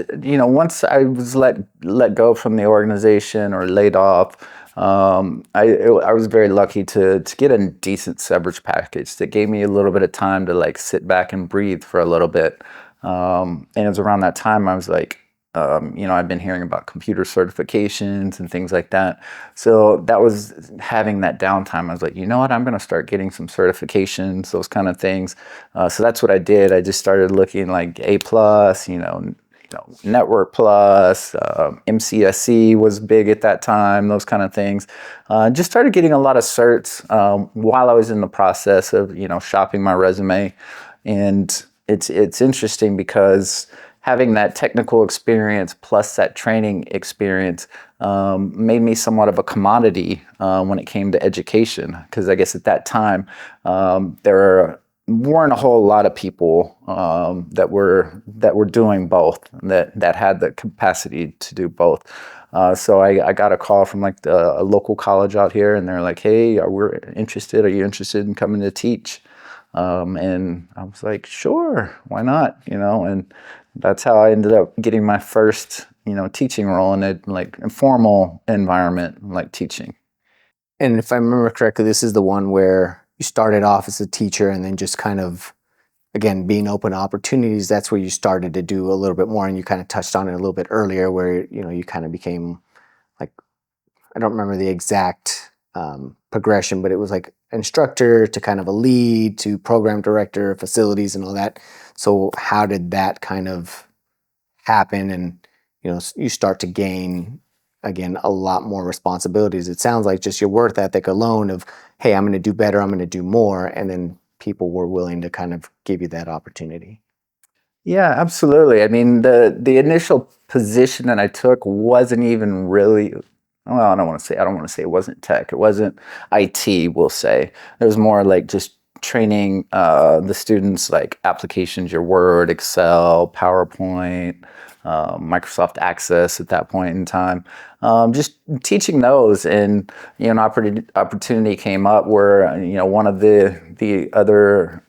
Once I was let go from the organization or laid off, I was very lucky to get a decent severance package that gave me a little bit of time to like sit back and breathe for a little bit. And it was around that time I was like, I've been hearing about computer certifications and things like that. So that was having that downtime. I was like, you know what, I'm going to start getting some certifications, those kind of things. So that's what I did. I just started looking like A+, Network Plus, MCSE was big at that time, those kind of things. Just started getting a lot of certs while I was in the process of, shopping my resume. And it's interesting because having that technical experience plus that training experience made me somewhat of a commodity when it came to education. Because I guess at that time, there weren't a whole lot of people that were doing both, that had the capacity to do both. So I got a call from like a local college out here, and they're like, hey, we're interested. Are you interested in coming to teach? And I was like, sure, why not? And that's how I ended up getting my first, teaching role in a like informal environment, like teaching. And if I remember correctly, this is the one where you started off as a teacher and then just kind of, again, being open to opportunities. That's where you started to do a little bit more, and you kind of touched on it a little bit earlier, where you kind of became like, I don't remember the exact progression, but it was like instructor to kind of a lead to program director, facilities, and all that. So how did that kind of happen? And you start to gain, again, a lot more responsibilities. It sounds like just your work ethic alone of, hey, I'm going to do better, I'm going to do more, and then people were willing to kind of give you that opportunity. Yeah, absolutely. I mean, the initial position that I took wasn't even really, well, I don't want to say it wasn't tech. It wasn't IT, we'll say. It was more like just training the students like applications, your Word, Excel, PowerPoint, Microsoft Access at that point in time. Just teaching those, and an opportunity came up where one of the other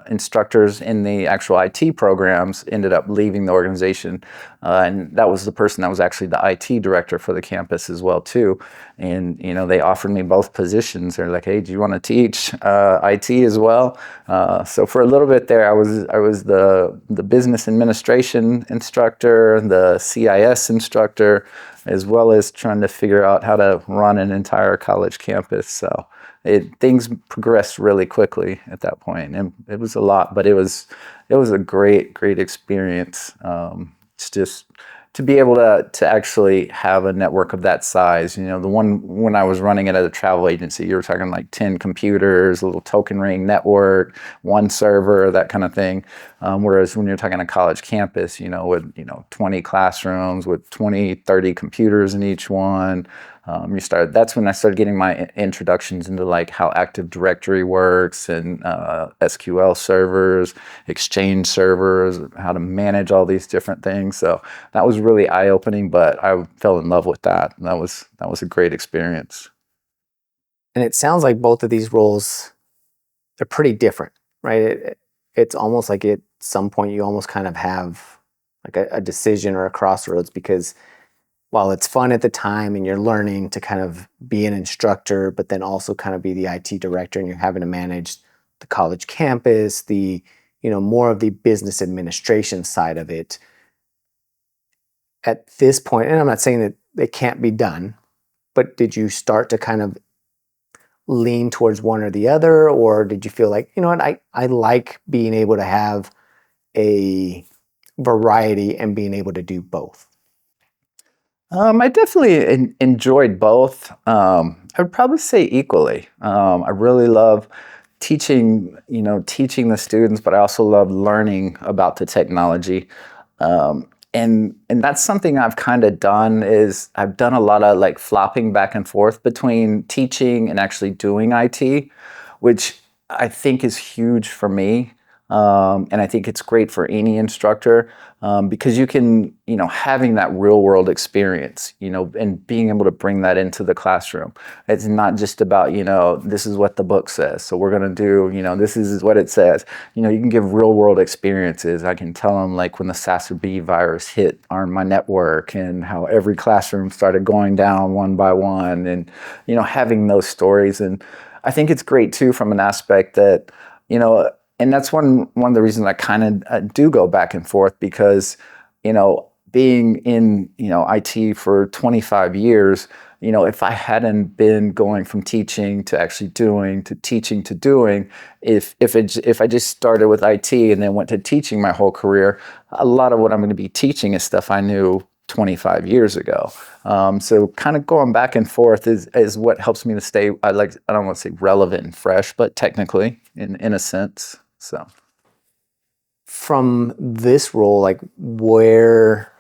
instructors in the actual IT programs ended up leaving the organization, and that was the person that was actually the IT director for the campus as well too. And they offered me both positions. They're like, hey, do you want to teach IT as well? So for a little bit there, I was the business administration instructor, the CIS instructor, as well as trying to figure out how to run an entire college campus. So things progressed really quickly at that point, and it was a lot, but it was a great experience. It's just to be able to actually have a network of that size. The one when I was running it at a travel agency, you were talking like 10 computers, a little token ring network, one server, that kind of thing. Whereas when you're talking a college campus, with 20 classrooms with 20, 30 computers in each one, that's when I started getting my introductions into like how Active Directory works and SQL servers, Exchange servers, how to manage all these different things. So that was really eye-opening, but I fell in love with that. And that was a great experience. And it sounds like both of these roles, they're pretty different, right? It's almost like at some point you almost kind of have like a decision or a crossroads, because while it's fun at the time and you're learning to kind of be an instructor, but then also kind of be the IT director, and you're having to manage the college campus, the more of the business administration side of it. At this point, and I'm not saying that it can't be done, but did you start to kind of lean towards one or the other, or did you feel like, what, I like being able to have a variety and being able to do both? I definitely enjoyed both. I would probably say equally. I really love teaching, teaching the students, but I also love learning about the technology. And that's something I've kind of done, is I've done a lot of like flopping back and forth between teaching and actually doing IT, which I think is huge for me. And I think it's great for any instructor, because you can, having that real world experience, and being able to bring that into the classroom. It's not just about, this is what the book says, so we're going to do, this is what it says. You can give real world experiences. I can tell them like when the SASB virus hit on my network and how every classroom started going down one by one, and, having those stories. And I think it's great too from an aspect that, and that's one of the reasons I kind of do go back and forth, because, being in, IT for 25 years, if I hadn't been going from teaching to actually doing to teaching to doing, if I just started with IT and then went to teaching my whole career, a lot of what I'm going to be teaching is stuff I knew 25 years ago. So kind of going back and forth is what helps me to stay, I don't want to say relevant and fresh, but technically in a sense. So From this role, like where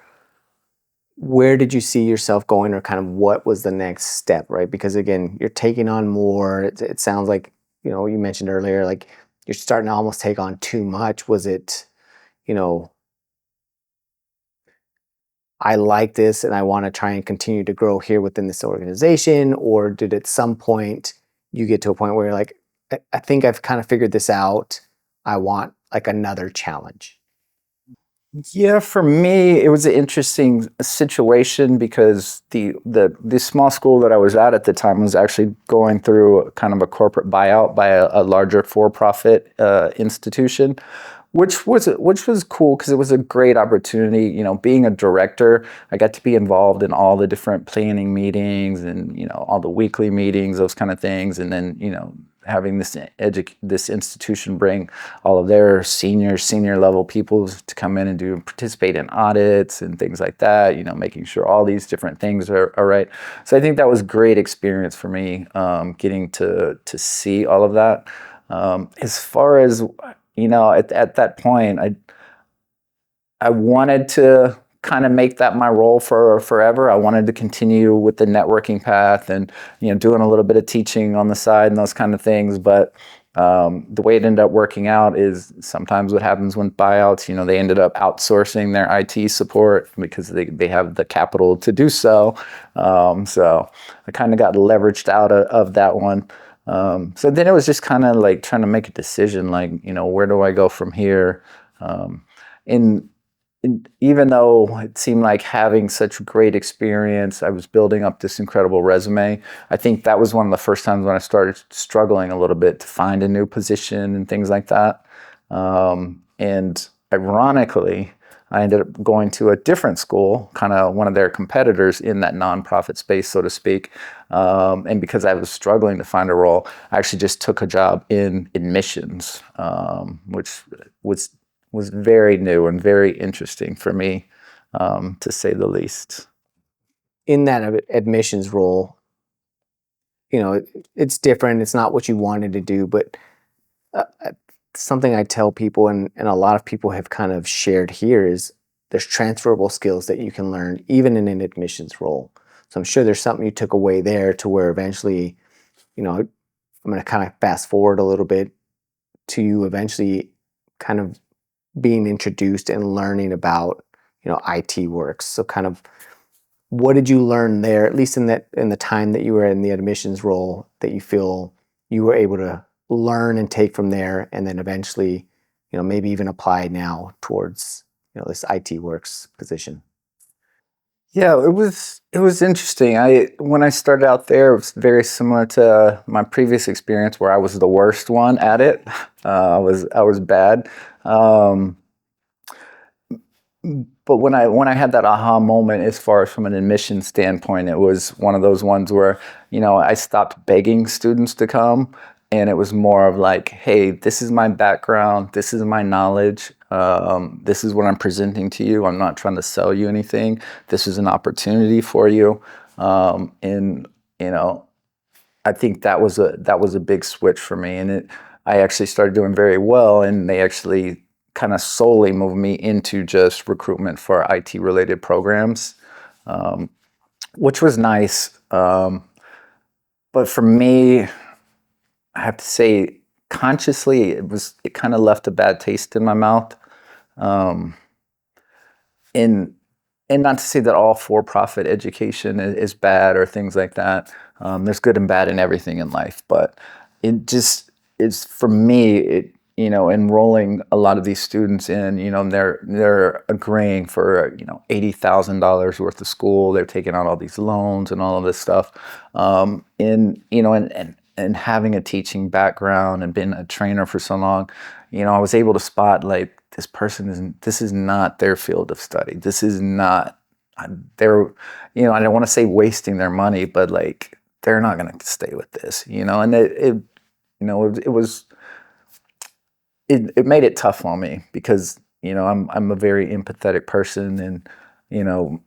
did you see yourself going, or kind of what was the next step, right? Because again, you're taking on more. It sounds like, you mentioned earlier, like you're starting to almost take on too much. Was it, I like this and I want to try and continue to grow here within this organization? Or did at some point you get to a point where you're like, I think I've kind of figured this out. I want like another challenge? yeah, for me, it was an interesting situation, because the small school that I was at the time was actually going through kind of a corporate buyout by a larger for-profit institution, which was cool, because it was a great opportunity. Being a director, I got to be involved in all the different planning meetings and all the weekly meetings, those kind of things, and then having this institution bring all of their senior level people to come in and participate in audits and things like that, making sure all these different things are right. So I think that was a great experience for me, getting to see all of that. As far as, at that point, I wanted to kind of make that my role for forever. I wanted to continue with the networking path and, doing a little bit of teaching on the side and those kind of things. But the way it ended up working out is sometimes what happens when buyouts, they ended up outsourcing their IT support because they have the capital to do so. So I kind of got leveraged out of that one. So then it was just kind of like trying to make a decision, like, where do I go from here? And even though it seemed like having such great experience, I was building up this incredible resume. I think that was one of the first times when I started struggling a little bit to find a new position and things like that. And ironically, I ended up going to a different school, kind of one of their competitors in that nonprofit space, so to speak. And because I was struggling to find a role, I actually just took a job in admissions, which was very new and very interesting for me. to say the least. In that admissions role, it's different. It's not what you wanted to do, but something I tell people, and a lot of people have kind of shared here, is there's transferable skills that you can learn even in an admissions role. So I'm sure there's something you took away there to where eventually, I'm going to kind of fast forward a little bit to you eventually kind of being introduced and learning about, IT works. So kind of what did you learn there, at least in the time that you were in the admissions role, that you feel you were able to learn and take from there, and then eventually, maybe even apply now towards, this IT works position? Yeah, it was interesting. When I started out there, it was very similar to my previous experience where I was the worst one at it. I was bad. Um, but when I had that aha moment, as far as from an admission standpoint, it was one of those ones where, I stopped begging students to come, and it was more of like, hey, this is my background, this is my knowledge, this is what I'm presenting to you. I'm not trying to sell you anything. This is an opportunity for you, and I think that was a big switch for me, and I actually started doing very well, and they actually kind of solely moved me into just recruitment for IT related programs, which was nice. But for me, I have to say, consciously, it kind of left a bad taste in my mouth. Um, and and not to say that all for-profit education is bad or things like that. There's good and bad in everything in life, but it just is, for me, enrolling a lot of these students in, they're agreeing for, $80,000 worth of school. They're taking out all these loans and all of this stuff. And having a teaching background and been a trainer for so long, I was able to spot, like, this is not their field of study. This is not they're, I don't want to say wasting their money, but like, they're not going to stay with this, and it made it tough on me because, I'm a very empathetic person, and, you know,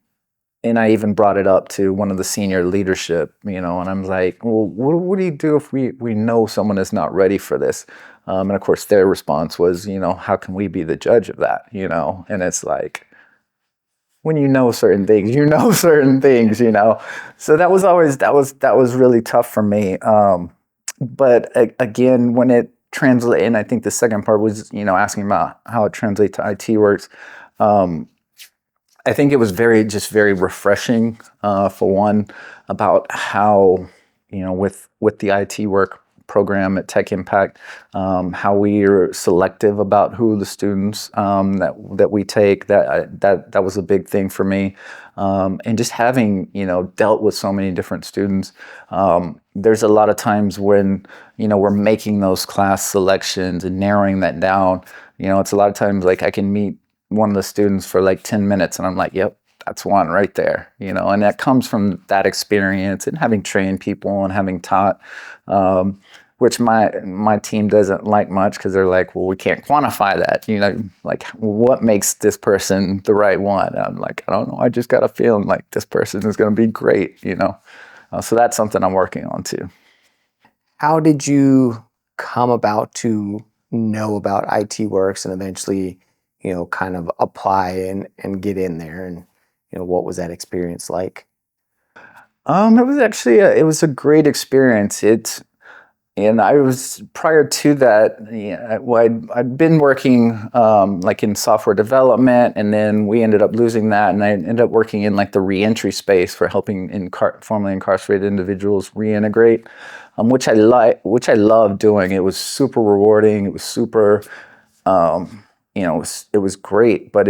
and I even brought it up to one of the senior leadership, and I'm like, well, what do you do if we know someone is not ready for this? And of course, their response was, how can we be the judge of that? And it's like, when you know certain things, you know certain things, So that was really tough for me. But again, when it translates, and I think the second part was, asking about how it translates to IT works. I think it was very refreshing, for one, about how, with the IT work program at Tech Impact, how we are selective about who the students, that we take. That was a big thing for me, and just having, dealt with so many different students. There's a lot of times when, we're making those class selections and narrowing that down. It's a lot of times like I can meet one of the students for like 10 minutes and I'm like, yep, that's one right there, and that comes from that experience and having trained people and having taught, which my team doesn't like much because they're like, well, we can't quantify that, like what makes this person the right one? And I'm like, I don't know. I just got a feeling like this person is going to be great, so that's something I'm working on too. How did you come about to know about IT works and eventually, kind of apply and get in there? And, what was that experience like? It was a great experience. And I was, prior to that, yeah, well, I'd been working, like in software development, and then we ended up losing that, and I ended up working in like the reentry space for helping formerly incarcerated individuals reintegrate, which I loved doing. It was super rewarding. It was super, it was great, but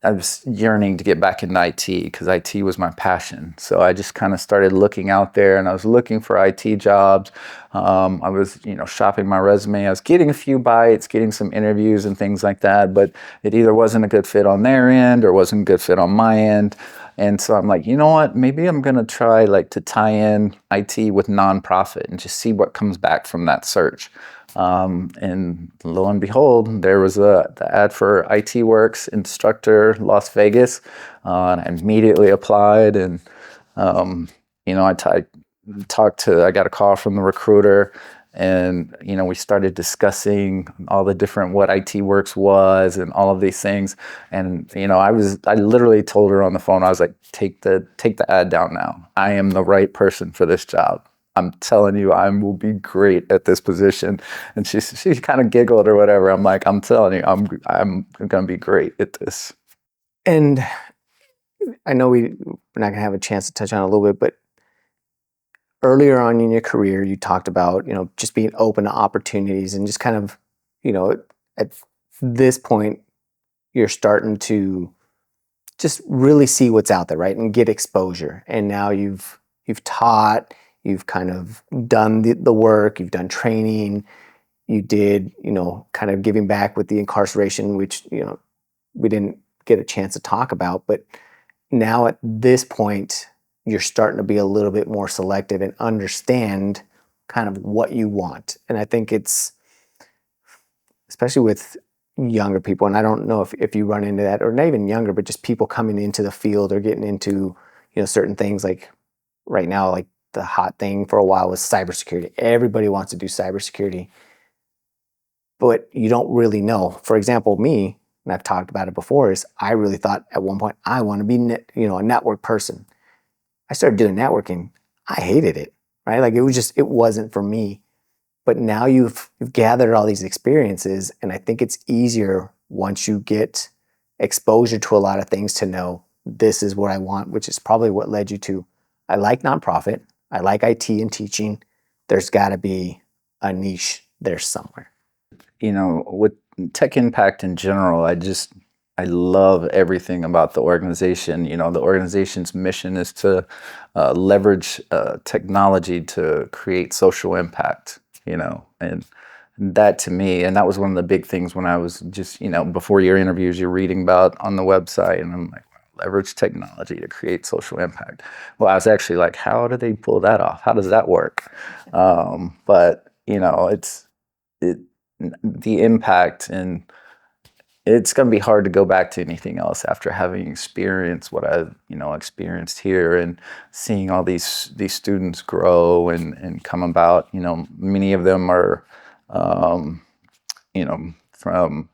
I was yearning to get back into IT because IT was my passion. So I just kind of started looking out there, and I was looking for IT jobs. I was, shopping my resume. I was getting a few bites, getting some interviews and things like that, but it either wasn't a good fit on their end or wasn't a good fit on my end. And so I'm like, you know what? Maybe I'm going to try like to tie in IT with nonprofit and just see what comes back from that search. And lo and behold, there was the ad for IT Works Instructor Las Vegas, and I immediately applied. And I got a call from the recruiter, and we started discussing all the different what IT Works was and all of these things. And I literally told her on the phone, I was like, take the ad down now. I am the right person for this job. I'm telling you, I will be great at this position. And she kind of giggled or whatever. I'm like, I'm telling you, I'm gonna be great at this. And I know we're not going to have a chance to touch on it a little bit, but earlier on in your career, you talked about, just being open to opportunities and just kind of, at this point, you're starting to just really see what's out there, right? And get exposure. And now you've taught, you've kind of done the work, you've done training, you did, kind of giving back with the incarceration, which, we didn't get a chance to talk about. But now at this point, you're starting to be a little bit more selective and understand kind of what you want. And I think it's, especially with younger people, and I don't know if you run into that, or not even younger, but just people coming into the field or getting into, certain things. Like right now, like the hot thing for a while was cybersecurity. Everybody wants to do cybersecurity, but you don't really know. For example, me, and I've talked about it before, is I really thought at one point I want to be, a network person. I started doing networking. I hated it, right? Like it wasn't for me. But now you've gathered all these experiences, and I think it's easier once you get exposure to a lot of things to know this is what I want, which is probably what led you to, I like nonprofit, I like IT and teaching. There's got to be a niche there somewhere. With Tech Impact in general, I love everything about the organization. The organization's mission is to leverage technology to create social impact, and that to me, and that was one of the big things when I was just, before your interviews, you're reading about on the website, and I'm like, wow, leverage technology to create social impact. Well, I was actually like, how do they pull that off? How does that work? But, it, the impact, and it's going to be hard to go back to anything else after having experienced what I've experienced here, and seeing all these students grow and come about. Many of them are from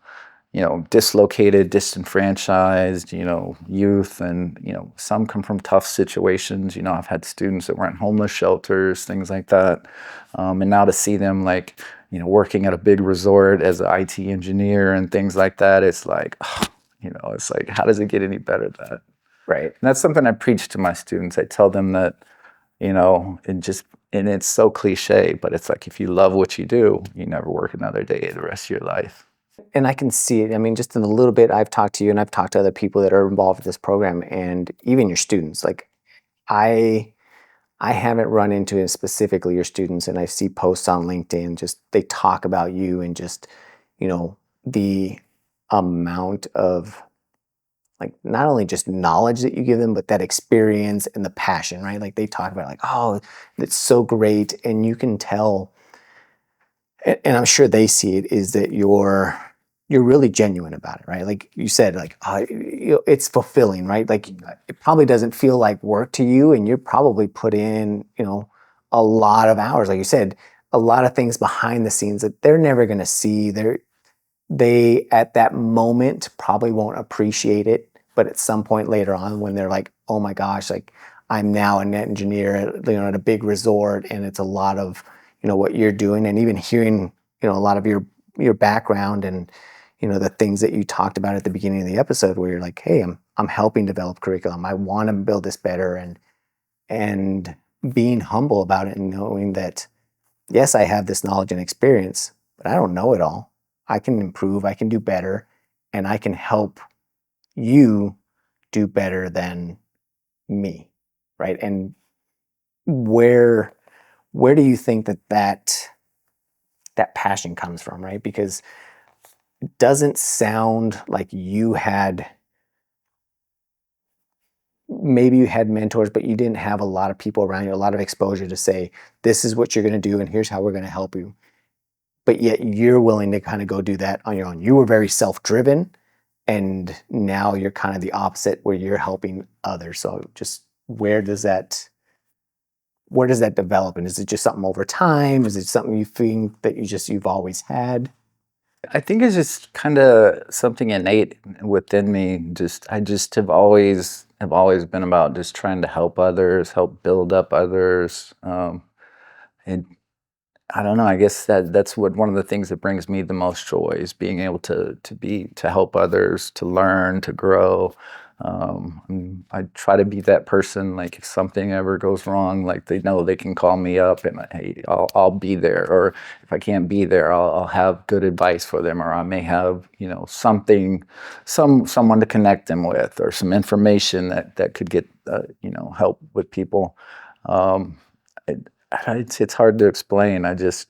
dislocated, disenfranchised, youth, and some come from tough situations. I've had students that were in homeless shelters, things like that, and now to see them working at a big resort as an IT engineer and things like that, it's like, it's like, how does it get any better than that? Right. And that's something I preach to my students. I tell them that, and it's so cliche, but it's like, if you love what you do, you never work another day the rest of your life. And I can see it. I mean, just in a little bit I've talked to you, and I've talked to other people that are involved with this program, and even your students. Like I haven't run into it specifically your students, and I see posts on LinkedIn, just they talk about you, and just, the amount of, like, not only just knowledge that you give them, but that experience and the passion, right? Like they talk about, like, oh, it's so great. And you can tell, and I'm sure they see it, is that you're really genuine about it, right? Like you said, like, it's fulfilling, right? Like it probably doesn't feel like work to you, and you're probably put in, a lot of hours, like you said, a lot of things behind the scenes that they're never going to see. They at that moment probably won't appreciate it, but at some point later on, when they're like, oh my gosh, like I'm now a net engineer at a big resort, and it's a lot of what you're doing, and even hearing a lot of your background, and the things that you talked about at the beginning of the episode, where you're like, hey, I'm helping develop curriculum, I want to build this better, and being humble about it, and knowing that yes, I have this knowledge and experience, but I don't know it all. I can improve, I can do better, and I can help you do better than me, right? And where do you think that passion comes from, right? Because it doesn't sound like maybe you had mentors, but you didn't have a lot of people around you, a lot of exposure to say, this is what you're going to do, and here's how we're going to help you. but yet you're willing to kind of go do that on your own. You were very self-driven, and now you're kind of the opposite, where you're helping others. So just where does that develop? And is it just something over time? Is it something you think that you've always had? I think it's just kind of something innate within me. I just have always been about just trying to help others, help build up others. And I don't know. I guess that's what one of the things that brings me the most joy is being able to help others, to learn, to grow. And I try to be that person. Like if something ever goes wrong, like they know they can call me up, and hey, I'll be there. Or if I can't be there, I'll have good advice for them, or I may have someone to connect them with, or some information that could get help with people. Um, it's hard to explain. I just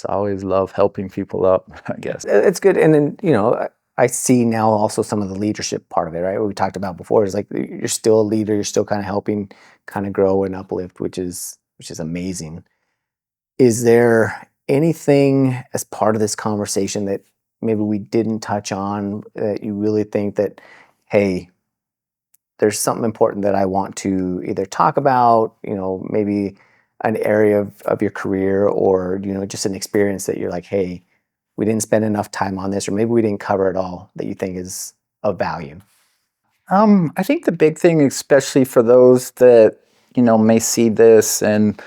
always love helping people up, I guess. It's good. And then, I see now also some of the leadership part of it, right? What we talked about before is like you're still a leader, you're still kind of helping kind of grow and uplift, which is amazing. Is there anything as part of this conversation that maybe we didn't touch on that you really think that, hey, there's something important that I want to either talk about, maybe an area of your career, or, just an experience that you're like, hey, we didn't spend enough time on this, or maybe we didn't cover it all, that you think is of value? I think the big thing, especially for those that may see this and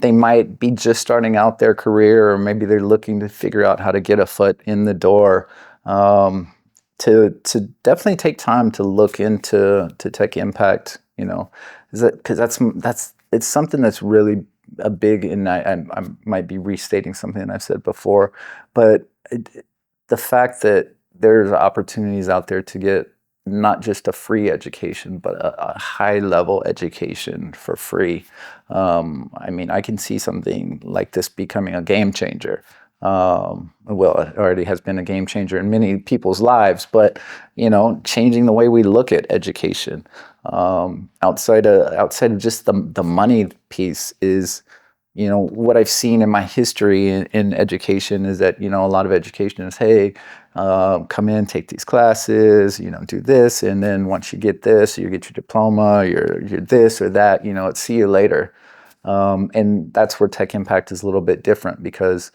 they might be just starting out their career, or maybe they're looking to figure out how to get a foot in the door, to definitely take time to look into tech impact. Is that because it's something that's really a big, and I might be restating something I've said before, but the fact that there's opportunities out there to get not just a free education, but a high level education for free. I mean, I can see something like this becoming a game changer. Well, it already has been a game changer in many people's lives, but changing the way we look at education, outside of just the money piece, is what I've seen in my history in education is that a lot of education is, hey, come in, take these classes, do this, and then once you get this, you get your diploma, you're this or that, it's see you later. And that's where Tech Impact is a little bit different, because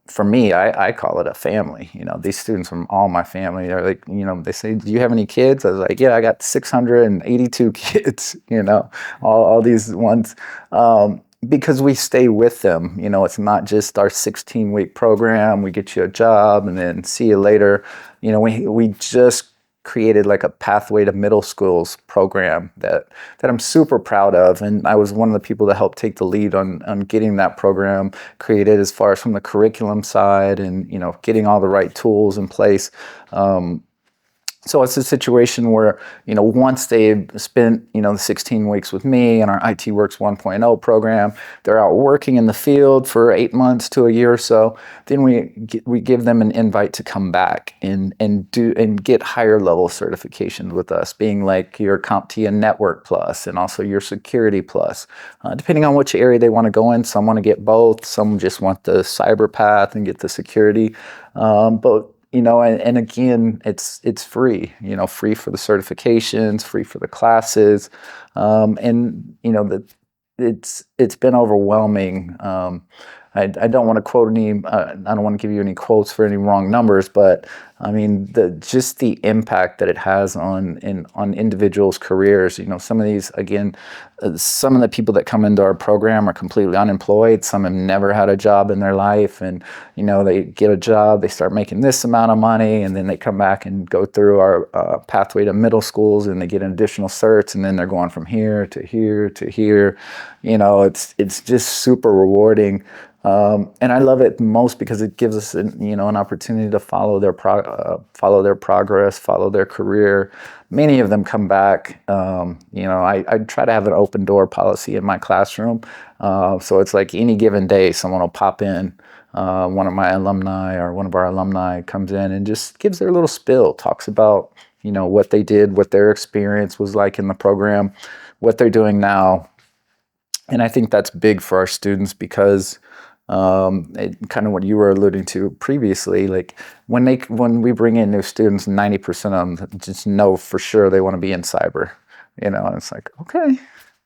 for me, I call it a family. These students from all my family, they're like, they say, do you have any kids? I was like, yeah, I got 682 kids, all these ones. Because we stay with them. It's not just our 16-week program, we get you a job and then see you later. We just created like a pathway to middle schools program that I'm super proud of, and I was one of the people that helped take the lead on getting that program created, as far as from the curriculum side, and getting all the right tools in place. So it's a situation where, once they've spent, the 16 weeks with me and our IT Works 1.0 program, they're out working in the field for 8 months to a year or so. Then we give them an invite to come back and get higher level certifications with us, being like your CompTIA Network Plus and also your Security Plus, depending on which area they want to go in. Some want to get both. Some just want the cyber path and get the security. But and again, it's free, free for the certifications, free for the classes. And it's been overwhelming. I don't want to quote any, I don't want to give you any quotes for any wrong numbers, but I mean, just the impact that it has on individuals' careers. Some of these, again, some of the people that come into our program are completely unemployed. Some have never had a job in their life, and they get a job, they start making this amount of money, and then they come back and go through our pathway to middle schools, and they get an additional certs, and then they're going from here to here to here. It's just super rewarding. And I love it most because it gives us an opportunity to follow their progress, follow their career. Many of them come back. I try to have an open door policy in my classroom. So it's like any given day, someone will pop in. One of my alumni or one of our alumni comes in and just gives their little spill, talks about, what they did, what their experience was like in the program, what they're doing now. And I think that's big for our students because Kind of what you were alluding to previously, like when we bring in new students, 90% of them just know for sure they want to be in cyber, and it's like, okay.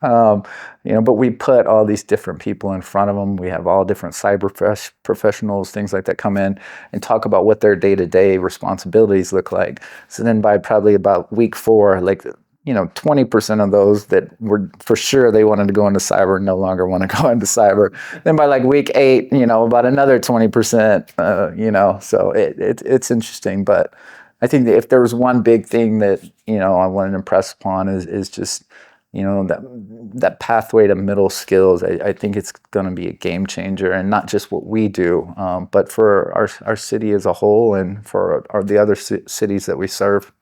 But we put all these different people in front of them. We have all different cyber professionals, things like that, come in and talk about what their day-to-day responsibilities look like. So then by probably about week 4, 20% of those that were for sure they wanted to go into cyber no longer want to go into cyber. Then by like week 8, about another 20%, so it's interesting. But I think that if there was one big thing that, I wanted to impress upon is just, that pathway to middle skills. I think it's going to be a game changer, and not just what we do, but for our city as a whole and for the other cities that we serve.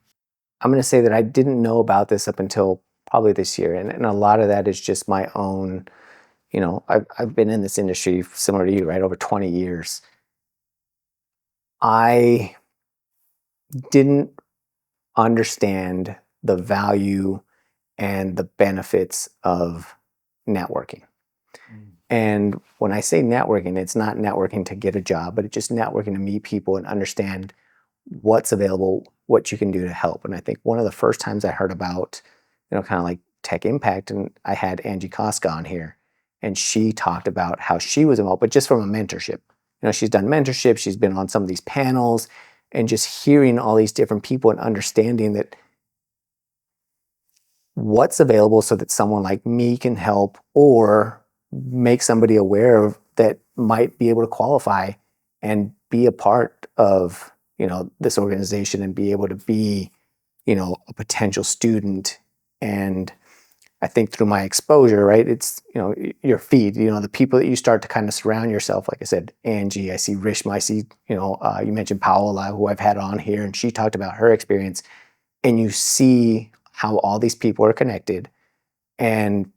I'm going to say that I didn't know about this up until probably this year. And a lot of that is just my own, I've been in this industry similar to you, right? Over 20 years. I didn't understand the value and the benefits of networking. And when I say networking, it's not networking to get a job, but it's just networking to meet people and understand what's available, what you can do to help. And I think one of the first times I heard about, kind of like tech impact, and I had Angie Koska on here, and she talked about how she was involved, but just from a mentorship. She's done mentorship, she's been on some of these panels, and just hearing all these different people and understanding that what's available so that someone like me can help or make somebody aware of that might be able to qualify and be a part of this organization and be able to be a potential student. And I think through my exposure, right, it's your feed, the people that you start to kind of surround yourself. Like I said, Angie, I see Rishma, I see you mentioned Paola, who I've had on here, and she talked about her experience, and you see how all these people are connected. And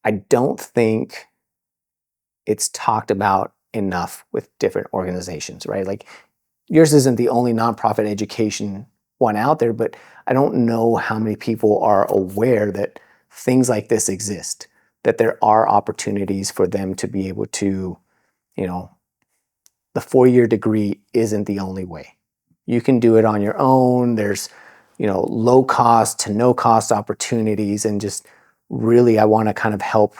I don't think it's talked about enough with different organizations, right? Like yours isn't the only nonprofit education one out there, but I don't know how many people are aware that things like this exist, that there are opportunities for them to be able to, the 4-year degree isn't the only way. You can do it on your own. There's, low cost to no cost opportunities. And just really, I want to kind of help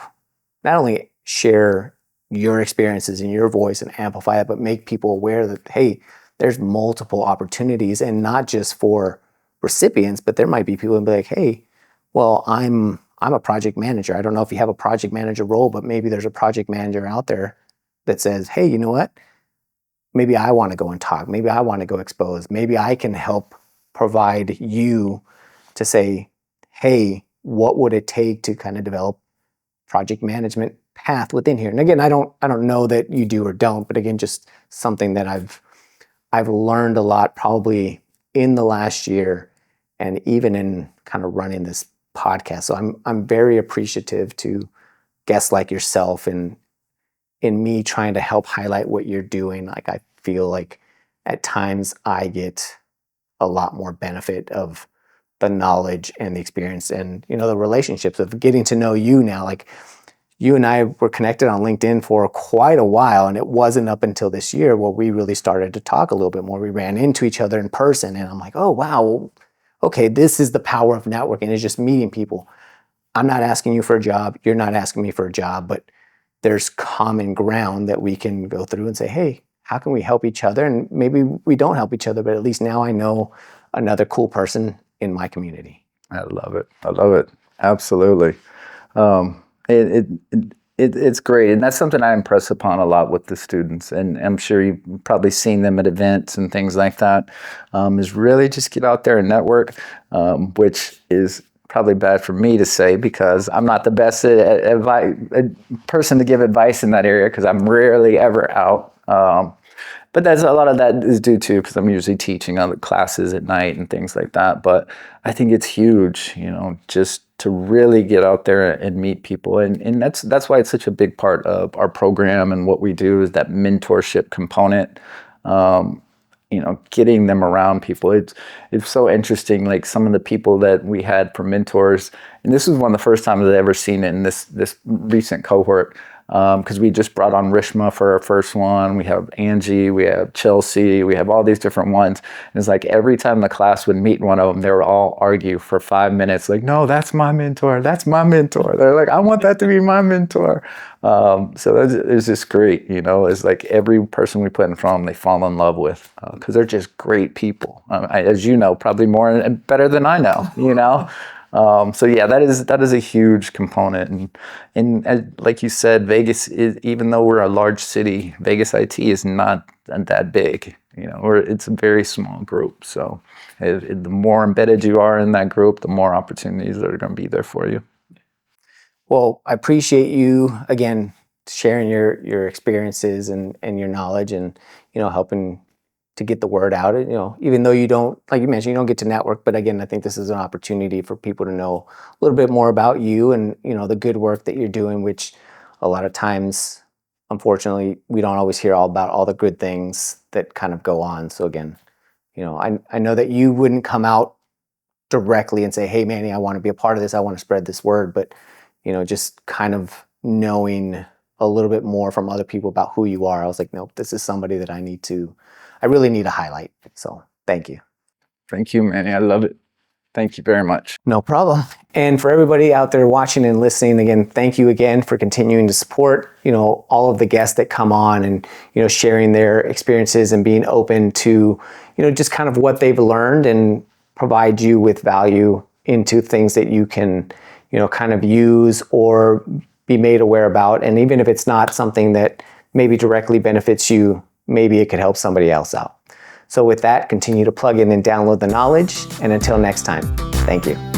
not only share your experiences and your voice and amplify it, but make people aware that, hey, there's multiple opportunities, and not just for recipients, but there might be people who be like, hey, well, I'm a project manager. I don't know if you have a project manager role, but maybe there's a project manager out there that says, hey, you know what? Maybe I want to go and talk. Maybe I want to go expose. Maybe I can help provide you to say, hey, what would it take to kind of develop project management path within here? And again, I don't know that you do or don't, but again, just something that I've learned a lot probably in the last year, and even in kind of running this podcast. So I'm very appreciative to guests like yourself and in me trying to help highlight what you're doing. Like I feel like at times I get a lot more benefit of the knowledge and the experience and the relationships of getting to know you now. Like you and I were connected on LinkedIn for quite a while, and it wasn't up until this year where we really started to talk a little bit more. We ran into each other in person, and I'm like, oh wow, okay, this is the power of networking, is just meeting people. I'm not asking you for a job, you're not asking me for a job, but there's common ground that we can go through and say, hey, how can we help each other? And maybe we don't help each other, but at least now I know another cool person in my community. I love it. Absolutely. It's great. And that's something I impress upon a lot with the students. And I'm sure you've probably seen them at events and things like that, is really just get out there and network, which is probably bad for me to say because I'm not the best person to give advice in that area because I'm rarely ever out. But that's a lot of that is due to because I'm usually teaching other classes at night and things like that. But I think it's huge, just to really get out there and meet people. And that's why it's such a big part of our program and what we do is that mentorship component. Getting them around people. It's so interesting. Like some of the people that we had for mentors, and this was one of the first times I've ever seen it in this recent cohort. because we just brought on Rishma for our first one. We have Angie, we have Chelsea, we have all these different ones. And it's like every time the class would meet one of them, they would all argue for 5 minutes, like, no, that's my mentor. That's my mentor. They're like, I want that to be my mentor. So it's just great, you know. It's like every person we put in front of them, they fall in love with, because they're just great people. As you know, probably more and better than I know, you know. So yeah, that is a huge component, and like you said, Vegas is, even though we're a large city, Vegas IT is not that big, you know, or it's a very small group. So the more embedded you are in that group, the more opportunities that are going to be there for you. Well, I appreciate you again sharing your experiences and your knowledge, and helping to get the word out. Even though you don't, like you mentioned, you don't get to network, but again, I think this is an opportunity for people to know a little bit more about you and the good work that you're doing, which a lot of times, unfortunately, we don't always hear all about all the good things that kind of go on. So again, I know that you wouldn't come out directly and say, hey Manny, I want to be a part of this, I want to spread this word, but just kind of knowing a little bit more from other people about who you are, I was like, nope, this is somebody that I really need to highlight. So thank you. Thank you, Manny. I love it. Thank you very much. No problem. And for everybody out there watching and listening, again, thank you again for continuing to support, all of the guests that come on and, sharing their experiences and being open to, just kind of what they've learned and provide you with value into things that you can, kind of use or be made aware about. And even if it's not something that maybe directly benefits you, maybe it could help somebody else out. So with that, continue to plug in and download the knowledge. And until next time, thank you.